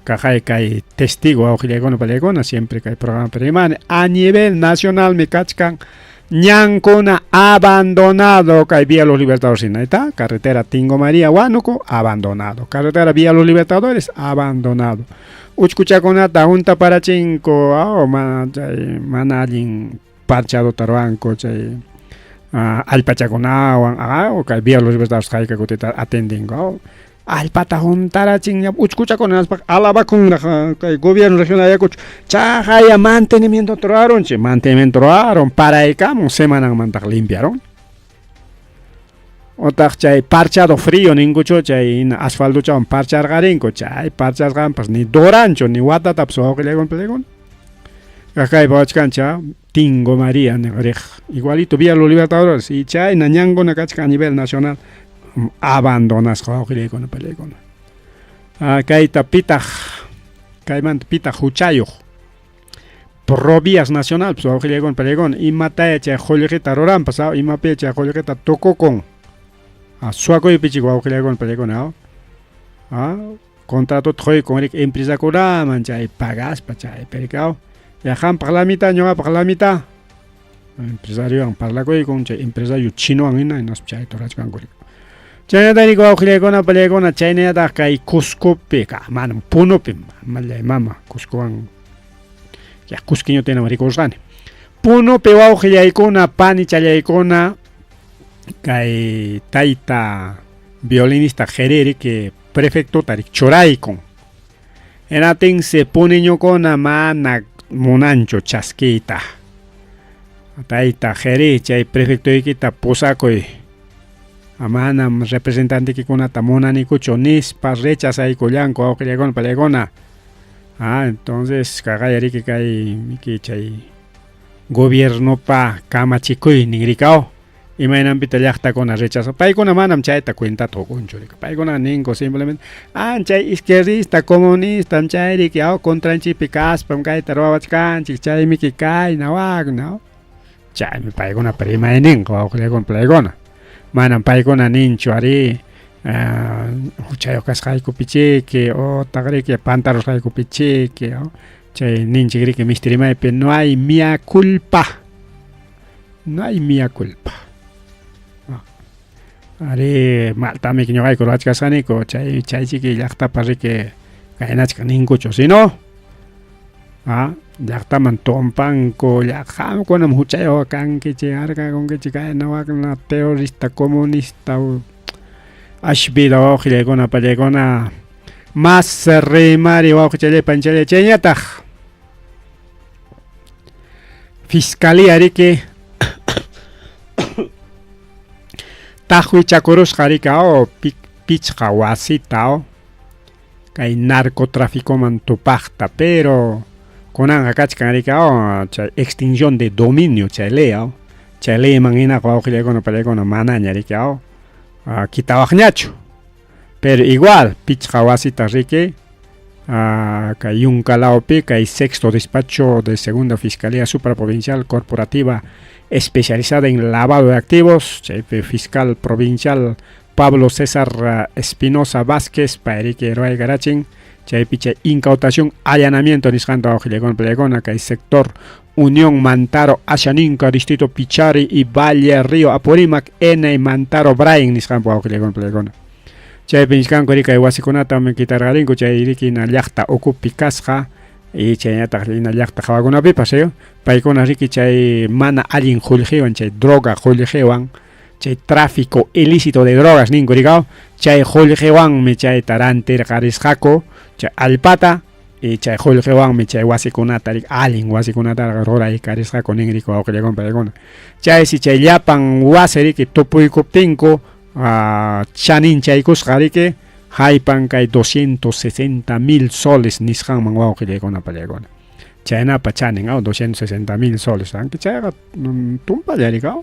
Kai testigo a Palegona siempre que hay programa perimane a nivel nacional me cachcan ñancona abandonado Kai vía los libertadores sinaita, carretera Tingo María Huánuco abandonado, carretera vía los libertadores abandonado. Uchkuchakonata junta para cinco manalin parchado taruanco chay alpachaconawan o Kai vía los libertadores Kai que atenden alpata juntara chingya uchkucha con alaba con el gobierno regional de Ayacucho chajaya mantenimiento troaron para el camo semana mantak limpiaron otak chay parchado frío ningucho chay asfalto chay parchar garinco chay parchar gampas ni dorancho ni wata tapso que le con pelegon acá bachcancha Tingo María igualito vía los libertadores y chay nañango na a nivel nacional abandonas con pelegona. Kayta kaymanta pitaq huchayuq provías nacional pues awqillaykunaqa palaykuna imataya chay qullqita ruranpas imapi chay qullqita tukukun suwakuypichik wawqillaykuna palaykuna contratuta quykun empresakunaman chay pagaspa chay perikaw yahanpaq lamita ñuqapaq lamita empresariowan parlakuykun chay empresario chinowan hinaspa chayta rurachkanku chaynatari wawqillaykuna palaykuna chaynataq kay Cuscopi manam Punupi mallay mama Cuscowan Cusquiñotinam rikurqani Punupi wawqillaykuna pani challaykuna kay tayta violinista Jereri que prefectuta churaykun enatinsi puniñukuna mana munanchu chaskiyta tayta Jereri chay prefectuykita pusakuy manam representantekikunata munanikuchu nispa rechazaykullanku wawqillaykuna palaykuna entonces kaqayariki kay chay gobiernopa kamachikuynin rikaw imaynanpita llaqtakuna rechaza paykuna manam chayta cuentata hukunchu rika paykuna ninku simplemente chay izquierdista comunista chayriki contranchikpi kaspam kayta ruwawachkanchik chaymiki kayna waqna chaymi paykuna imayninqa wawqillaykuna palaykuna manam paykuna ninchu ari huchayuq kasqaykupichiki o taqriki pantaros qaykupichiki chay ninchik riki mistirimaypi no hay mea culpa ari maltami ñuqayku ruwachkasqaniku chaychiki llaqtapa riki kaynachka ninkuchu sino llaqtaman tumpanku qamkunam huchayuq kanki chay arqakunkichik kayna waqna terrorista comunista ashbida wawqillaykuna palaykuna mas rimari wawqichallaypan chayñataq fiscalía riki tajwichakurusqa rika pichqa wasita kay narcotráficoman tupaqta pero kunanqa kachkan rika chay extinción de dominio chay leyman hinaqa wawqillaykuna palaykuna manaña rika kitawaqñachu pero igual pichqa wasita riki kay Yunkalawpi kay sexto despacho de segunda fiscalía supraprovincial corporativa especializada en lavado de activos chaypi fiscal provincial Pablo César Espinosa Vázquez payriki ruay garachin chaypi chay incautación allanamiento nisqanta wawqillaykuna palaykuna kay sector Unión Mantaro Ashaninka distrito Pichari y Valle Río Apurímac N Mantaro Brain nisqanpa wawqillaykuna palaykuna chaypi nisqanku rikay wasikunata quitarqarinku chay riki na llaqta ukupi kasqa y chaynataq ina llaqta hawakunapipas paykuna riki chay mana allin qullqiwan chay droga qullqiwan chay tráfico ilícito de drogas ninku rikaw chay qullqiwanmi chayta rantirqarisqaku chay allpata y chay qullqiwanmi chay wasikunata allin wasikunata ruraykarisqaku nin riki wawqillaykuna palaykuna chaysi chay llapan wasi riki tupuykuptinku chanin chaykusqa riki haypan kay 260,000 soles nisqanman wawqillaykuna palaykuna chaynapa chanin 260,000 soles aunque chayqa tumpalla rika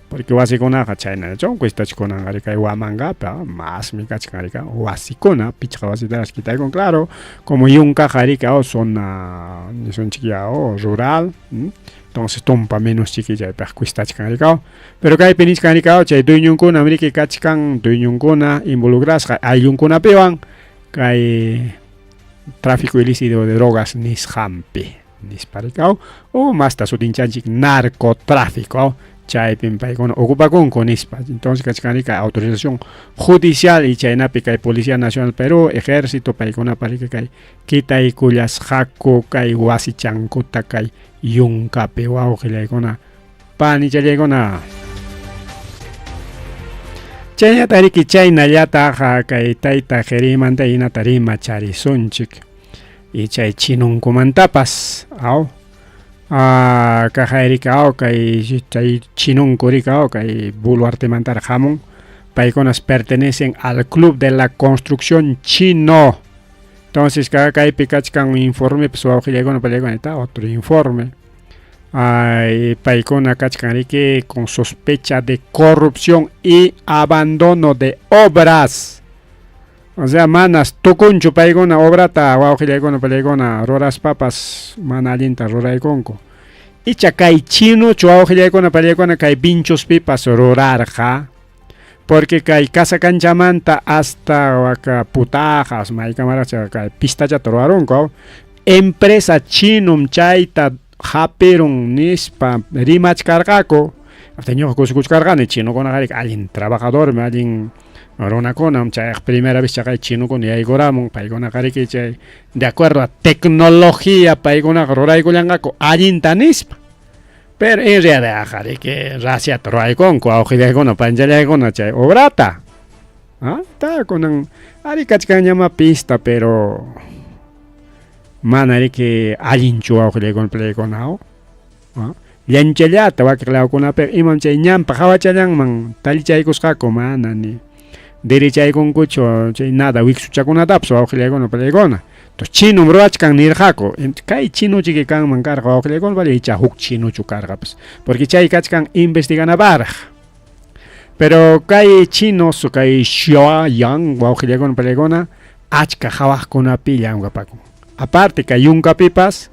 porque wasikunaqa chayna chonkuistachkunanqa rika Huamangapi masmi kachkan rika wasikuna pichqa wasitaras kitaykun claro como Yunkaqa rika zona nisqanchik rural entonces tumpa menos chiqui chaypaq kuistachkan rika pero kaypi nisqan rika chay dueñunkuna riki kachkan dueñunkuna involucrasqa ayllunkunapiwan kay tráfico ilícito de drogas nisqanpi nispa rika o masta sutinchanchik narcotráfico chaypin paykuna ocupakunku nispa entonces kachkan rika autorización judicial y chaynapi kay Policía Nacional Perú Ejército paykunapa riki kay kitaykullasqaku kay wasichankuta kay Yunkapi wawqillaykuna panichallaykuna chaynata riki chaynallataq kay tayta Jerimanta hinata rimacharisunchik y chay chinunkumantapas kaqay rika kay chay chinunku rika kay Boluartemantara hamun paykunas pertenecen al Club de la Construcción Chino. Entonces kaypi kachkan informe pues wawqillaykuna palaykuna otro informe paykuna kachkan riki con sospecha de corrupción y abandono de obras O sea, manas tukunchu paykuna obrata wawqillaykuna palaykuna ruraspapas mana allinta ruraykunku. Icha kay chinuchu wawqillaykuna palaykuna kay pinchuspipas rurarqa. Porque kay Casachanchamanta hasta waka putajas maykamaracha kay pistachata rurarunku. Empresa chinum chayta hapirun nispa rimachkarqaku. Teñoqa kusukuchkarqani chinukunaqa allin trabajador allin runakuna chay primera vez chay chinukuna yaykuramun paykunaqa chay de acuerdo a tecnología paykunaqa ruraykullanqaku allinta nispa. Pero en realidad que raciata ruraykunku awqillaykuna panchallaykuna chay obrata. Ta kunan ari kachkanñama pista pero mana que allinchu awqillaykuna playkunaqa. Llanchallata wakiqlawkunapi imam chay ñampa hawachallanman talichaykusqaku mana ni derechaykunkuchu chay nada wiksuchakunatapas wawqillaykuna palaykuna. Entonces chinum ruachkan nirqaku. Kay chinuchi kanman karqa wawqillaykuna vale icha huk chinuchu karqapas. Porque chay kachkan investiganapaqraq. Pero kay chinos kay Xiaoyang wawqillaykuna palaykuna achka hawaqkunapi llamkapakun. Aparte kay yunkapipas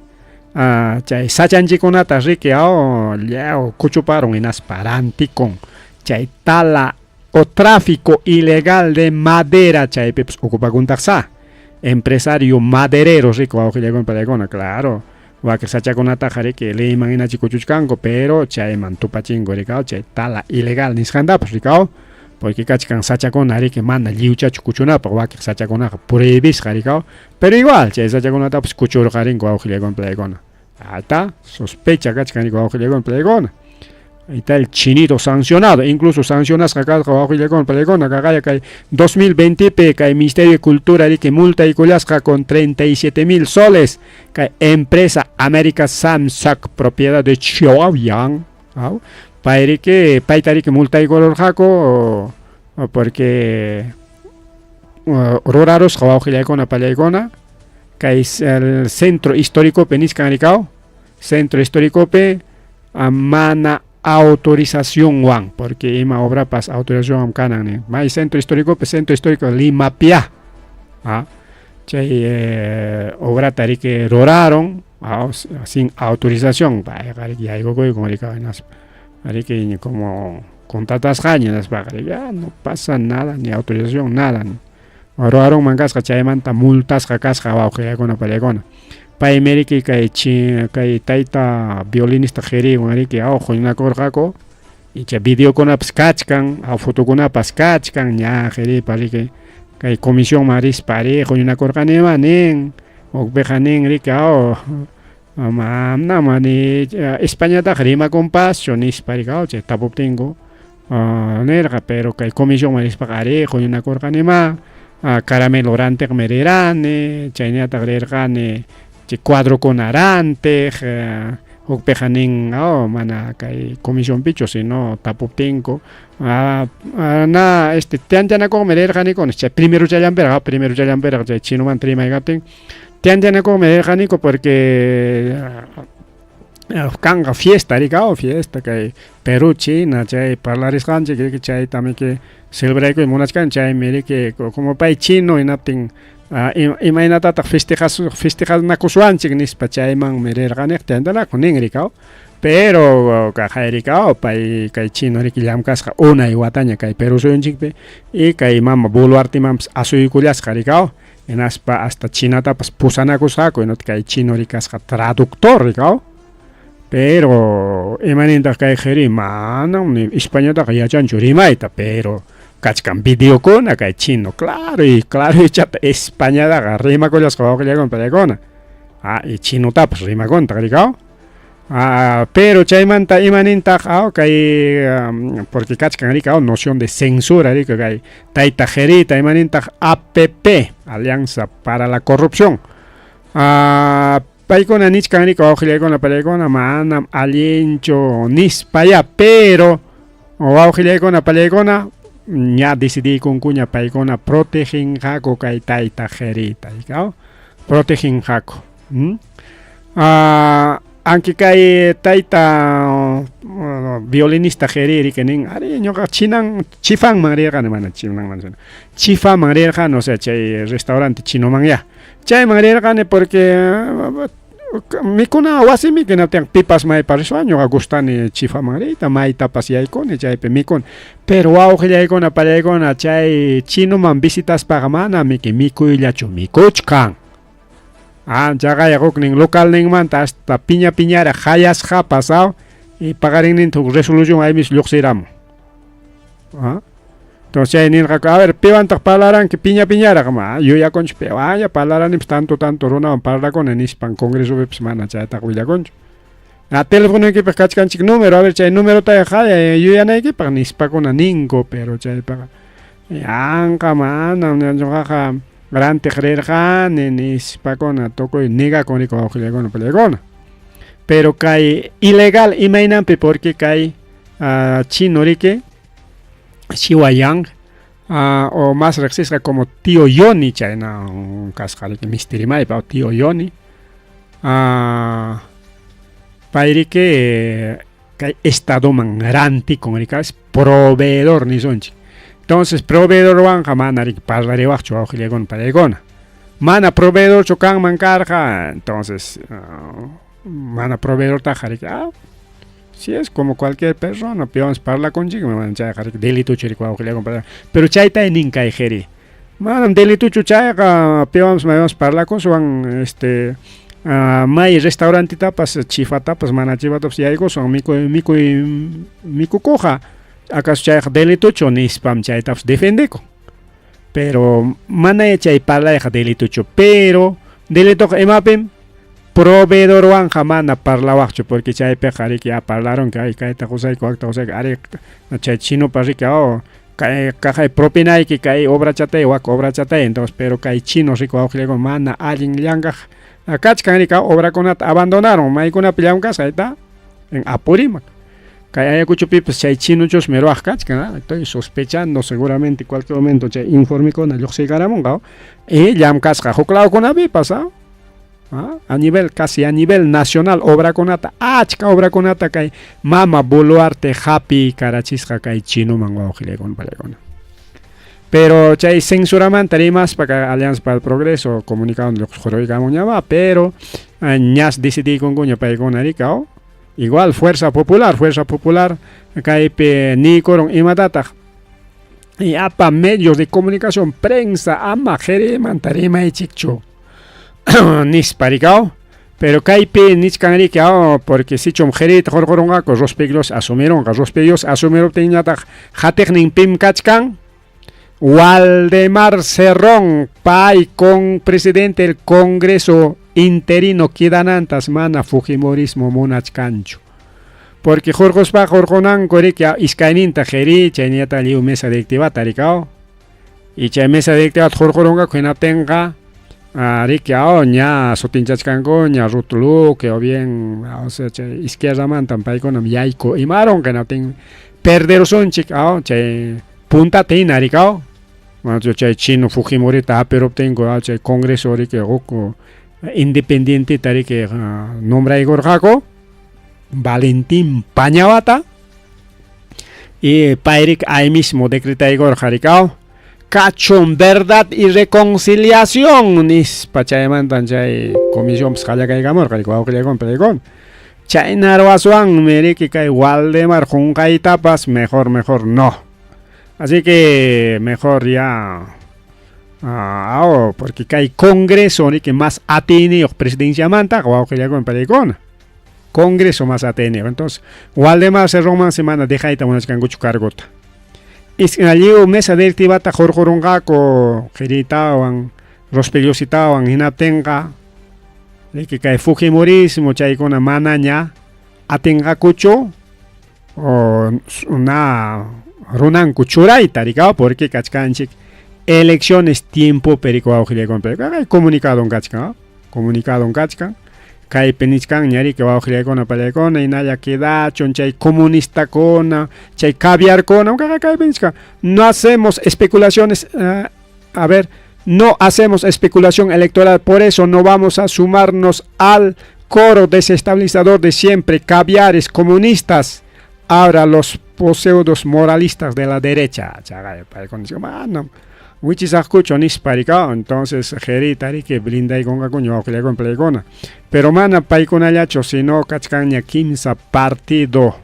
chay sachanchikunata rikiao llao kuchuparon inasparantikon chay tala o tráfico ilegal de madera chay pips ocupakuntaqsa empresario maderero rico awqillaykuna palaykuna claro waqi sachakunata riki leyman inachi kuchuchkanku pero chayman tupachinku rikao chay tala ilegal nisqantapas rikao porque kachkan sachakuna riki mana lliwchachu kuchunapaq waqi sachakunaqa prohibisqa rikao pero igual chay sachakunatapas kuchurqarinku awqillaykuna palaykuna hasta sospecha kachkan riko awqillaykuna palaykuna. Ahí está el chinito sancionado, incluso sancionas acá con Palegona, que 2020 que el Ministerio de Cultura que multa y culasca con 37.000 soles, que empresa América Samsung, propiedad de Xiaoyang, para que multa y color jaco, porque roraros con Palegona, que es el centro histórico Peniscanricao, centro histórico pe mana autorización wan porque ima obra pas autorización canan mai centro histórico Lima Pia chay obra tari que roraron sin autorización ya digo como que como contratas gañas ya no pasa nada ni autorización nada roraron mangas chay manta multas casca bajo con Palegona Paimeri que taita violinista geri que ojo una corjaco y que video con apskachkan a foto con apskachkan ya geri para que comisión maris parejo y una corganema nen o bejanen rica mamá mani España da grima compasión is para que tapo tengo nerga pero que comisión maris parejo y una corganema caramelo orante mererane chainia taglergane cuadro con arante o pejanin mana kai comisión picho sino tapo tengo na te antena comer gani con primero ya chino man trima gaten te antena comer gani porque canga fiesta que Perú China chay parlares ganche que chay también que celebrar con monas can chay mire que como país chino y napting imagínate festejas na kusuanchik nispa chayman mererganek tendana kuningrikao pero kajairikao pai kai chino rikillamkasqa una iwataña kai Perú suyunchikpi y kai mama boluartimams asuykullasqa rikao enaspa hasta chinata pas pusanakusqaku enot kai chino rikasqa traductor rikao pero imaninta kai jeri mana Españata yachanchu rimayta pero kachkan video con acá chino claro y chat España da rima con las que con Palegona y chino taps rima con taricao pero chaymanta imaninta porque kachkan ricao noción de censura rico que taita jerita imaninta APP Alianza para la Corrupción paikona nichkan rico con la Palegona manam aliencho nispaya pero o con la Palegona ya decidí con cuña paikona protegen jaco kai taita jerita protegen jaco aunque cae taita violinista geriri que nin ari ñoqa chifan manriarqani mana chinan manzana chifa manriarqani, o sea, chay restaurante chino manya chay manriarqani porque mikuna wasimi que no tengan pipas may pariswan ñoqa gustani chifa manrita maytapas yaykuni chaypi mikun pero wawqillaykuna palaykuna chay chino man visitas pagamana miki mikuyllachu mikuchkan chaqay huknin local ninmanta hasta piñara hayasqa pasado y pagarin tu resolución ahí mis luxiramo. Entonces ahí a ver, pevanta palaran que piñara kama, yo ya concho ya palaran tanto rona para con en hispan congreso de semana ya ta huila concho. A teléfono que pescachkan chic número, a ver chay número ta jaya, yo ya no hay que pagar ni spa con aningo, pero chay paga. Ya kama no jaja gran tejerjan ni spa con a toco y niga con con pelegona. Pero cae ilegal imainampi porque cae chinorique Chihuayang o más rexisca como tío Yoni chayna un cascari que misterimai pa tío Yoni pairique cae estado mangrante con el es proveedor ni sonchi. Entonces proveedor wan jamanarik parlare wacho auxilegon paregona mana proveedor chocan mancarja entonces mana proveedor tajari si es como cualquier persona peons parla contigo me van a delito chirico auxilegon pero chaita en inca ejeri man delito chuchaya peons me vamos parla con suan mai restaurante tapas chifa tapas mana chifa tapas ya digo son mico coja acaso chay delito cho ni spam chay taps defendeco pero mana chay parla delito cho pero delito emapem proveedor wan jamana parla wacho porque chay pejari que ya parlaron que hay caeta cosa y coacta cosa are chay chino parri que caja propina y que cae obra chate o obra chate entonces pero cae chino rico auxilio con mana alguien lianga acá chcanica obra con abandonaron mai con apillan casa está en Apurímac. Kaya kuchupi pues chay chino chos mero ajkachkan, estoy sospechando seguramente cualquier momento chay informe con el yoxigaramongao y llam casca juclao con abi pasado a nivel casi a nivel nacional obra conata achka obra conata kay mama boluarte happy karachisqa kay chino mango gilegon palegona. Pero chay censuraman tarimas para Alianza para el Progreso comunicado en los joroigamoñaba pero ñas decidí con guña paigona ricao. Igual fuerza popular kaipe ni koron imatata y apa medios de comunicación prensa ama jere mantarima y chicho nisparicao pero kaipe niscanaricao porque si chom jere jorgoronga con los peglos asumieron teñata jategnin pim kachkan Waldemar Cerrón pai con presidente del Congreso interino quedanantas mana Fujimorismo monachkancho porque Jorgospa Jorgonan Corequia Iskaininta Jeri Chaniata Liu mesa directiva taricao y chay mesa directiva Jorgoronga que tenga Riquiao ña sotinchachkango ña rutulu que o bien o sea izquierda man tampai con yaiko y maron que no ten perder son chicao chay punta tina ricao yo chay chino Fujimorita pero obtengo chay congreso que oco independiente tari que nombra Igor Jaco Valentín Pañavata y Pairik ahí mismo decreta Igor Jaricao cachón verdad y reconciliación nis pachayaman tanchay comisión pscala caigamor jaricao que con pelegón chay narwasuan meri que cae Waldemar junca tapas mejor no así que mejor ya porque hay congreso ni que más atene presidencia manta o que ya con pelegona congreso más atene entonces Waldemar se roman semana deja ita unas cangucho cargota es allí mesa directiva ta jorgorongaco geritaban rospeliositaban hinatenga de que cae Fujimorismo chay con manaña atenga cucho o una runan cuchuray taricao porque cachcanchik elecciones tiempo perico auxilia con perico comunicado en kachkan kai penichkan ñari que va auxilia con palecona y naya queda chonchay comunista con chay caviar con kai penichkan no hacemos especulaciones no hacemos especulación electoral por eso no vamos a sumarnos al coro desestabilizador de siempre, caviares comunistas, ahora los pseudos moralistas de la derecha. Mano, Wichis escucho nisparicao, entonces gerita que blinda y conga cuño que con plegona. Pero mana paikona yacho sino kachkaña kimsa partido.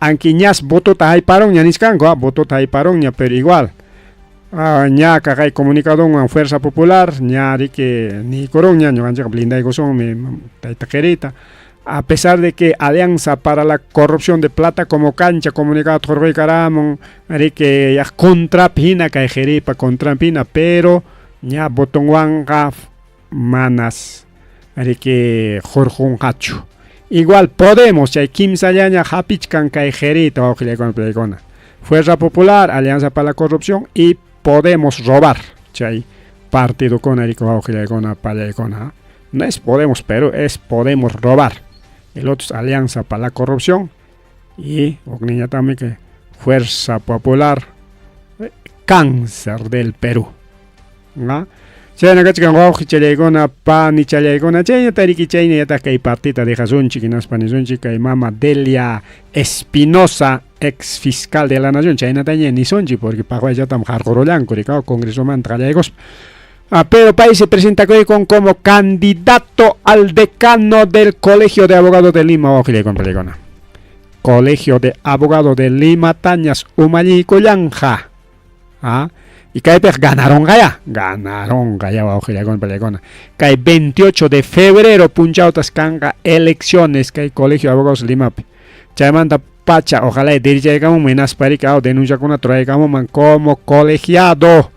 Anquiñas voto tai parón ya niscango, voto tai parón ya pero igual. Ña kagay comunicado con Fuerza Popular, ña que ni coroña, ño anja blinda y gozón me taita gerita. A pesar de que Alianza para la Corrupción de Plata como cancha comunicado Torre Caramon, que ya contrapina que jeripa contrapina, pero ya botón wanga manas, que Jorge Hachu. Igual podemos, ya Kim Sayaña Hapichkan que jerita o que con plegona. Fuerza Popular, Alianza para la Corrupción y podemos robar, chay partido con Erico o que con plegona. No es podemos, pero es podemos robar. El otro es Alianza para la Corrupción y niña también que Fuerza Popular, cáncer del Perú. ¿No? Chayna kachkan wauji challaykuna pani challaykuna chayna tariki chayna yata kay partita de Jasunchi kinaspanizunchi kay mama Delia Espinosa, ex fiscal de la Nación, chayna taña nisonchi porque paguay ya tam jargorolanco ricao congreso man trallaygos. Pero país se presenta como candidato al decano del Colegio de Abogados de Lima. Colegio de Abogados de Lima, Tañas, Umayi y Collanja. Y que ganaron Gaya, que 28 de febrero, punchautas canga elecciones, que hay Colegio de Abogados de Lima. Chaymanta Pacha, ojalá dirija como menas paricao, denuncia con una traigamos como colegiado.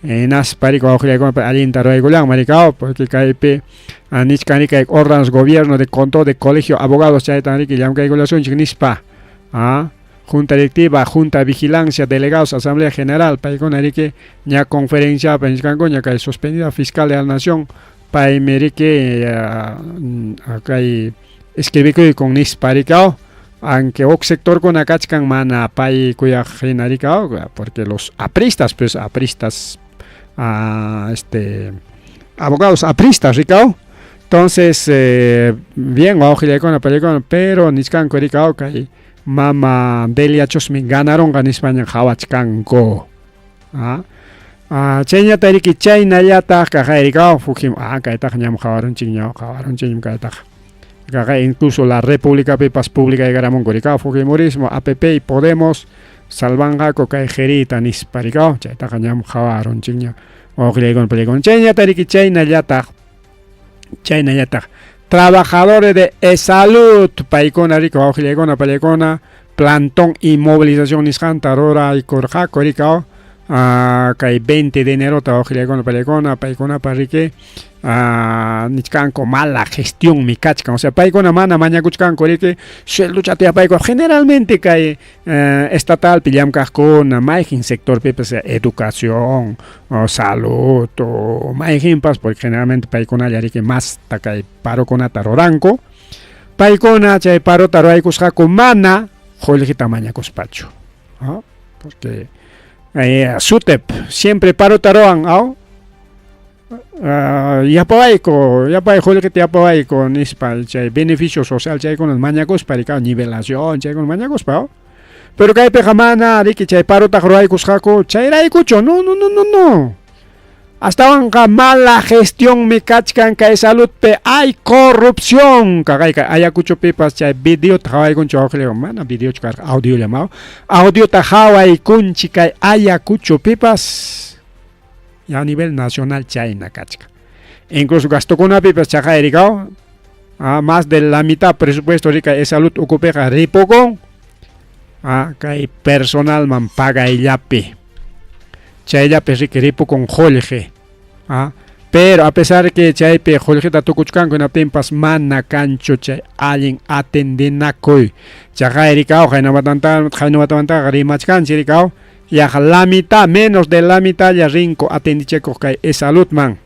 En Asparico, Alientaro y Gulán, Maricao, porque KP, Anichcanica, órganos gobierno de control de colegio, abogados, Chaytanrique, Yamka y Gulación, Chignispa, Junta Directiva, Junta de Vigilancia, Delegados, Asamblea General, Paiconarique, ña conferencia, Peniscancoña, que es suspendida fiscal de la Nación, Paimerique, acá escribí con Nisparicao, aunque ok sector con acachcan mana pai cuya genaricao, porque los apristas, pues apristas, abogados apristas, ricao. Entonces, bien, con la película, pero niscan coricao que mama Delia Chosmi ganaron en España Hawachkanko. Chayna tariki Chayna yata kajairicao, Fujim, kaitag ñam jawaron chingñao, kaitag. Incluso la República Pepas Pública de Garamón Coricao, Fujimorismo, APP y Podemos, Salvanga, Cocajerita, Nisparicao, Chaitacañam, Jawaron, Chingña, Oglegon, Pelecon, Chayna, Tariki, Chayna, Yata, trabajadores de salud, Paicona, Rico, Oglegona, Pelecona, plantón y movilización, Niscan, Tarora y Corja, Coricao, que 20 de enero, Oglegona, Pelecona, Paicona, Parrique, Nichcanco, mala gestión, mi cachca, o sea, Paicona, mana, maña, Cuchcanco, que sueldo chatea Paico, generalmente que estatal, pillam cascona, maigin sector, sea educación, o salud, o maigin pas, porque generalmente Paicona, ya que más, taca, paro con ataroranco, Paicona, chay, paro, taro, hay cuscaco, mana, jolijita, maña, cuspacho, porque Sutep, siempre paro, taroan, yapaiko que te yapaiko nispal chay beneficio social chay con los mañacos para nivelación chay con los mañacos pero que hay pejamana de que chay paro tajroay cusjaco chay raicucho no hasta banca mala gestión me cachcan que hay salud pe hay corrupción cagay que hay acucho pepas chay video tajaway con chocle mana video chcar audio llamado audio tajaway con chica hay acucho pepas y a nivel nacional China cachca. Incluso gastó con una pipa chaja ericao, más de la mitad presupuesto rica de salud ocupeja ripoco, que hay personal man paga el yape. Chayape rique ripo con jolje. Pero a pesar de que chaype jolje ta tucuchcan con apempas mana cancho chay alguien atendena koi. Chaja ericao, jaino batanta rimachcan chiricao. Ya la mitad, menos de la mitad ya rinco atendicheco que es salud man.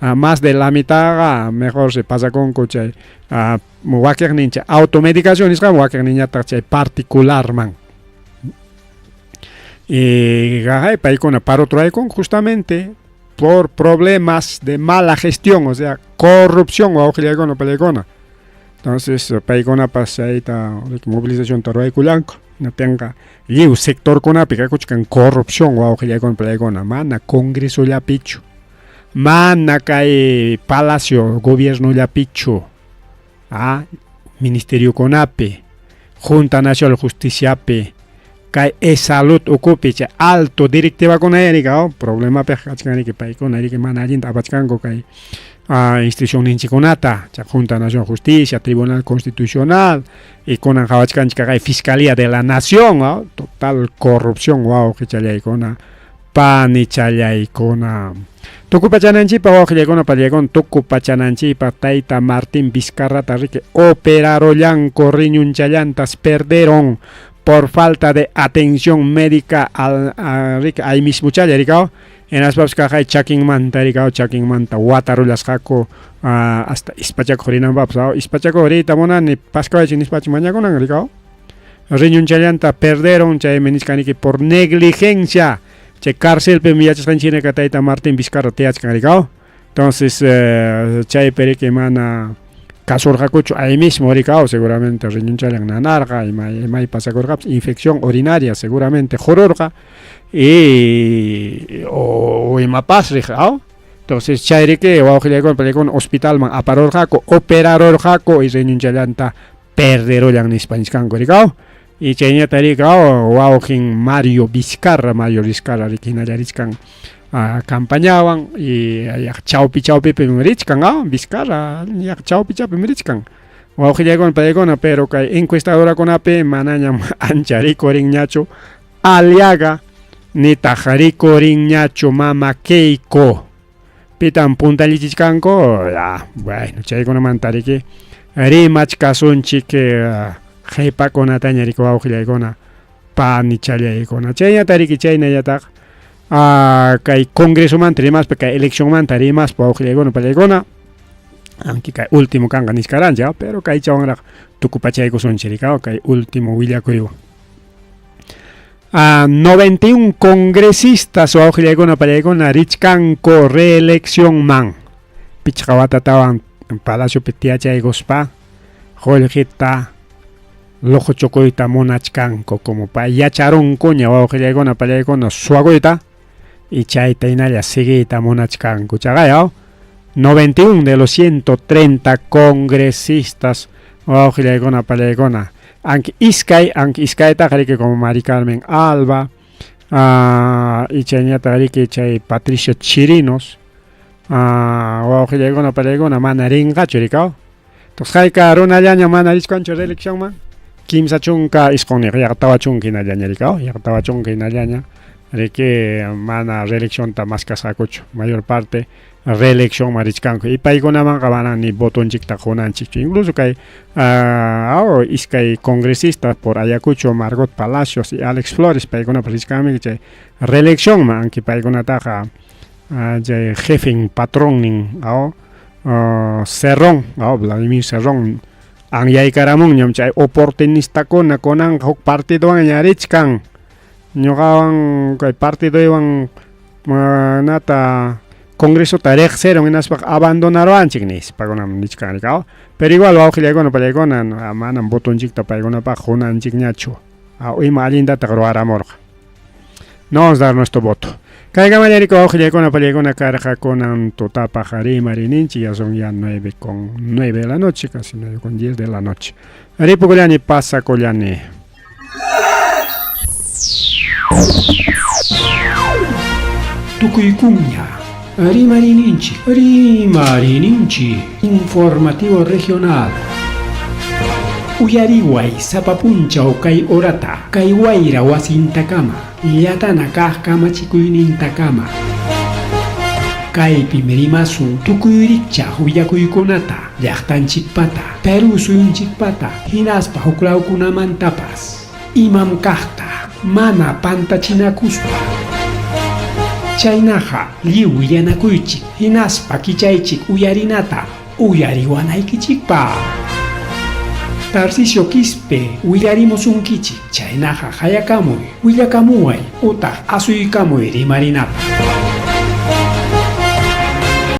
Más de la mitad mejor se pasa con coche. Waker ninja automedicación es como waker ninja particular man. Y para con paro traicon justamente por problemas de mala gestión, o sea, corrupción o con pelecona. Entonces, paykunapas chayta movilización tarwaykullanku. No tenga liu sector kunapi kaykuchkan corrupción wawqillaykuna pallaykuna mana congreso llapichu. Mana kay palacio gobierno llapichu. Ministerio kunapi, Junta Nacional Justiciapi, kay salud ukupi chay alto directiva kunayarika problema pejachkani que paykuna que mana allinta apachkanku kay institución ninchikunata, Junta Nacional Justicia, Tribunal Constitucional, y kunan hawachkanchika kay Fiscalía de la Nación, total corrupción wawqi challaykuna, pani challaykuna. Tukupachananchipa wawqillaykuna pallaykuna tukupachananchipa tayta Martín Vizcarrata riki operarollanku riñunchallantas perderon por falta de atención médica al mismo challarikao. En las papas hay checking manta rikao checking manta watarulas jaco hasta ispachaco rinan papas ispachaco ahorita mona ni pascua chin ispach mañana con rikao riñunchalanta perderon chay meniscaniki por negligencia che cárcel pe miachas canchine kataita Martín Vizcarra teachkan rikao. Entonces chay perique mana Kasur hakucho ahí mismo rikao seguramente riñunchalan nanarga y may pasakorga infección urinaria seguramente jororga y o imapas rikao. Entonces chayrike wawqillaykuna pallaykuna hospital man aparor hako operaror hako y riñunchalanta perderolan nispaniskanku rikao. Y chayñata rikao wawqin Mario Vizcarra rikinallarichkan campañaban y chaupi richkan Vizcarra chaupi richkan wawqillaykuna pallaykuna pero kay encuestadora kunapi manañam ancha rikurinñachu Aliaga ni tajariko rinñachu mama Keiko pitan puntallichkanku bueno chaykunamanta riki rimachkasunchik qhipakunataña riki wawqillaykuna pani challaykuna chayñata riki chaynallataq kay congreso manta rimaspa kay elección manta rimaspa wawqillaykuna pallaykuna aunque kay último kanqa niskarancha pero kay chawanraq tukupachaykusunchik rikao kay último willakuywan 91 congresistas wawqillaykuna pallaykuna richkanku reelección man pichqa watatawan palaciopi tiyachayguspa Jorgeta lojo chocuyta monachkanku como pa yacharunkuña wawqillaykuna pallaykuna suwakuyta y chayta inalla seguita monachkanku chaqay 91 de los 130 congresistas wawqillaykuna pallaykuna aunque iskayta riki como Mari Carmen Alba y chayñata riki chay Patricia Chirinos wawqillaykuna pallaykuna mana rinqachu rikao. Entonces hayka runallaña mana rishkanchu reelección man kimsa chunka isqoniq llaqtawachunki nallaña rikao llaqtawachunki nallaña riki mana reelección ta maskasqakuchu mayor parte reelección marichkanku y paykunamanqa mana ni botonchikta qunanchikchu incluso kay iskay congresistas por Ayacucho Margot Palacios y Alex Flores paykunapas richkanmi chay reelección man aunque paykunataqa chay jefe patrón nin Cerrón Vladimir Cerrón anyaykaramunñam chay oportunistakuna kunan huk partidowan ñarichkan ñuqawan kay partidowan nata congreso riqsiron hinaspa abandonaruanchik nispakunam nichkan rikao pero igual wawqillaykuna pallaykuna manam botonchikta paykunapaq qunanchikñachu ima allintata ruwaramurqa no vamos a dar nuestro voto. Kaykamalla riki wawqillaykuna pallaykuna karqa kunan tutapaq rimarininchik ya son ya 9:09 de la noche casi 9:10 de la noche ripukullani pasakullani Tukuykuña Rimarininchi Informativo Regional Uyariway sapapunchaw kay orata kay wayra wasintakama yatana kaq kamachikuynintakama kaypi mirimasun tukuyrikchaq willakuykunata llaqtanchikpata Perú suyunchikpata hinaspa huklawkunamantapas imam kaqta mana pantachinakuspa chaynaqa lliw willanakuychik hinaspa kichaychik uyarinata uyariwanaykichikpa Tarcisio Quispe willarimusunkichik chaynaqa hayakamuy willakamuway utaq asuykamuy rimarinata